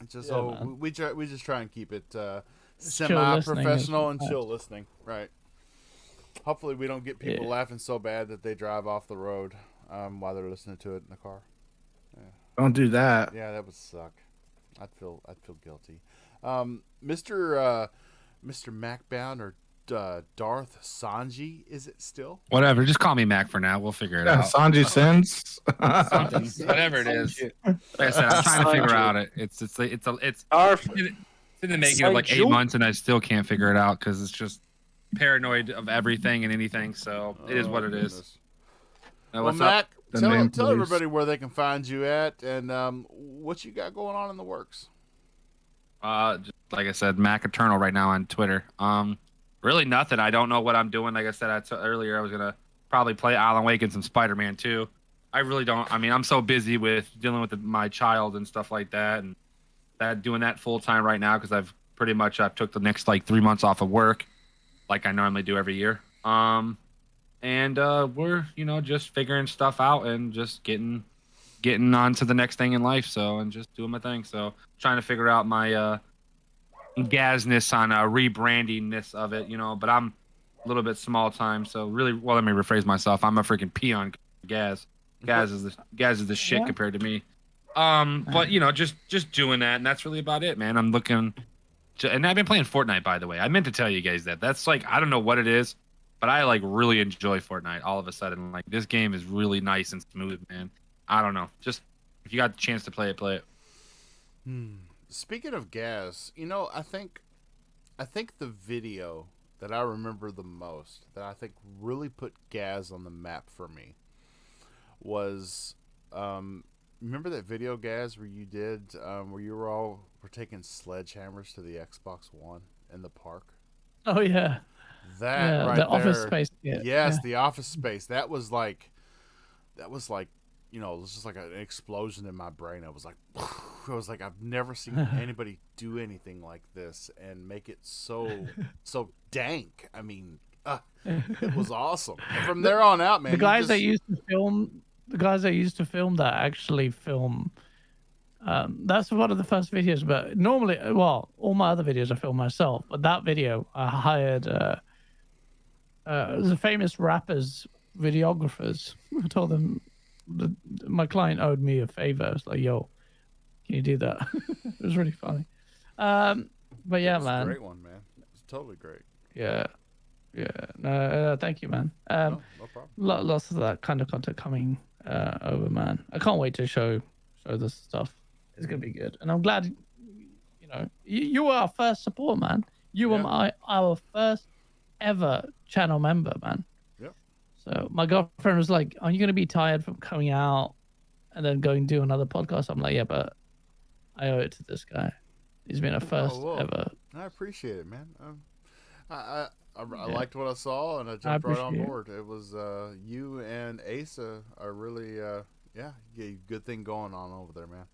it's just Yeah, man. we just try and keep it listening semi-professional and is- chill listening, right? Hopefully, we don't get people laughing so bad that they drive off the road while they're listening to it in the car. Don't do that. Yeah, that would suck. I'd feel guilty. Mr. Macbound or Darth Sanji, is it still? Whatever. Just call me Mac for now. We'll figure it Yeah, out. Sanji Sins. Whatever it is. Like I said, I'm trying to figure out it. It's Darth in the making of like 8 Sanju? months, and I still can't figure it out because it's just paranoid of everything and anything. So it is what it is. Goodness. Now, Well, what's Mac, up? The tell name, please. everybody where they can find you at and what you got going on in the works. Just like I said, Mac Eternal right now on Twitter. Really nothing. I don't know what I'm doing. Like I said earlier, I was gonna probably play Alan Wake and some Spider-Man 2. I really don't. I mean, I'm so busy with dealing with my child and stuff like that, and doing that full time right now because I've took the next like 3 months off of work, like I normally do every year. And we're just figuring stuff out and just getting on to the next thing in life. So and just doing my thing. So trying to figure out my gasness on rebrandingness of it, but I'm a little bit small time. So really, well, let me rephrase myself. I'm a freaking peon. Gaz is the shit compared to me. But just doing that, and that's really about it, man. I'm looking and I've been playing Fortnite, by the way. I meant to tell you guys that. That's like, I don't know what it is, but I like really enjoy Fortnite all of a sudden. Like this game is really nice and smooth, man. I don't know. Just if you got the chance to play it, play it. Speaking of gas, I think the video that I remember the most, that I think really put gas on the map for me, was remember that video, Gaz, where you did where you were taking sledgehammers to the Xbox One in the park? Oh yeah. That right the there. Office Space. Yeah. Yes, the Office Space. That was like it was just like an explosion in my brain. I was like I've never seen anybody do anything like this and make it so dank. I mean, it was awesome. And from there on out, man, The guys that used to film that actually film. That's one of the first videos. But normally, well, all my other videos I film myself. But that video, I hired the famous rappers, videographers. I told them my client owed me a favor. I was like, "Yo, can you do that?" It was really funny. But yeah, it was man. a great one, man. It was totally great. Yeah. No, thank you, man. No problem. Lots of that kind of content coming over, man. I can't wait to show this stuff. It's gonna be good, and I'm glad. You were our first support, man. You were our first ever channel member, man. Yep. So my girlfriend was like, "Are you gonna be tired from coming out and then going do another podcast?" I'm like, "Yeah, but I owe it to this guy. He's been a first ever." I appreciate it, man. I liked what I saw, and I jumped right on board. It was you and Asa are really good thing going on over there, man.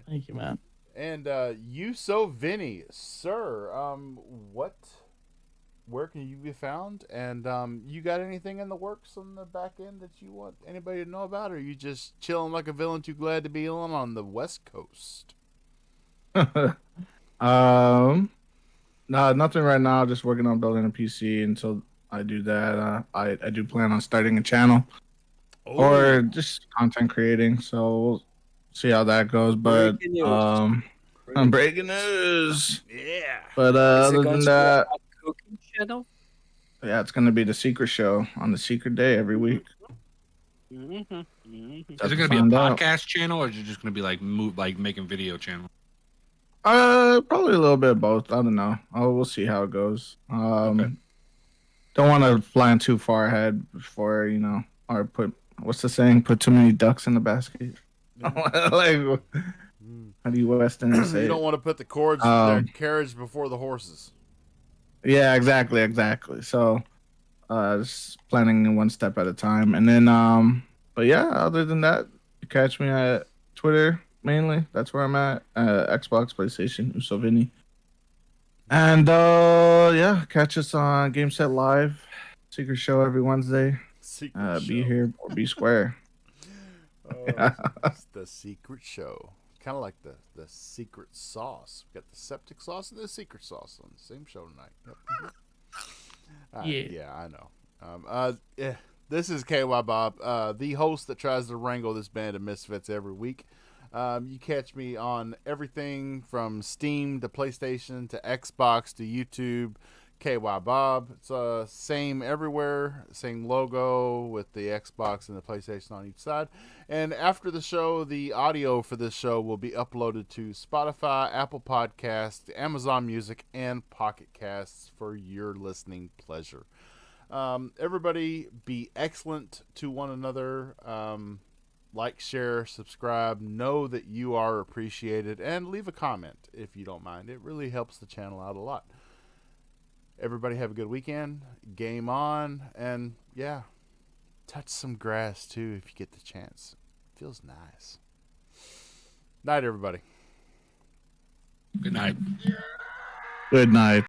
Thank you, man. And you so Vinny, sir, where can you be found? And you got anything in the works on the back end that you want anybody to know about, or are you just chilling like a villain too glad to be on the West Coast? No, nothing right now. Just working on building a PC. Until I do that, I do plan on starting a channel or just content creating. So we'll see how that goes. But Breaking news. I'm breaking news. Yeah. But Is it other going than to be that, a cooking channel? yeah, it's gonna be the secret show on the secret day every week. Mm-hmm. Is it going to be a podcast channel, or is it just going to be like making video channel? Probably a little bit of both. I don't know. We'll see how it goes. Don't want to plan too far ahead before or put what's the saying? Put too many ducks in the basket. Like, how do you Westerners say? You don't want to put the carriage before the horses. Yeah, exactly. So, just planning one step at a time, and then but yeah, other than that, you catch me at Twitter. Mainly, that's where I'm at. Xbox, PlayStation, Usovini. And catch us on Game Set Live, Secret Show every Wednesday. Be here or be square. It's the Secret Show. Kind of like the secret sauce. We got the septic sauce and the secret sauce on the same show tonight. Yep. Yeah, I know. This is KY Bob, the host that tries to wrangle this band of misfits every week. You catch me on everything from Steam to PlayStation to Xbox to YouTube. KY Bob. It's same everywhere, same logo with the Xbox and the PlayStation on each side. And after the show, the audio for this show will be uploaded to Spotify, Apple Podcasts, Amazon Music, and Pocket Casts for your listening pleasure. Everybody be excellent to one another. Like, share, subscribe. Know that you are appreciated, and leave a comment if you don't mind. It really helps the channel out a lot. Everybody have a good weekend. Game on, and yeah, touch some grass too if you get the chance. Feels nice. Night, everybody. Good night. Good night.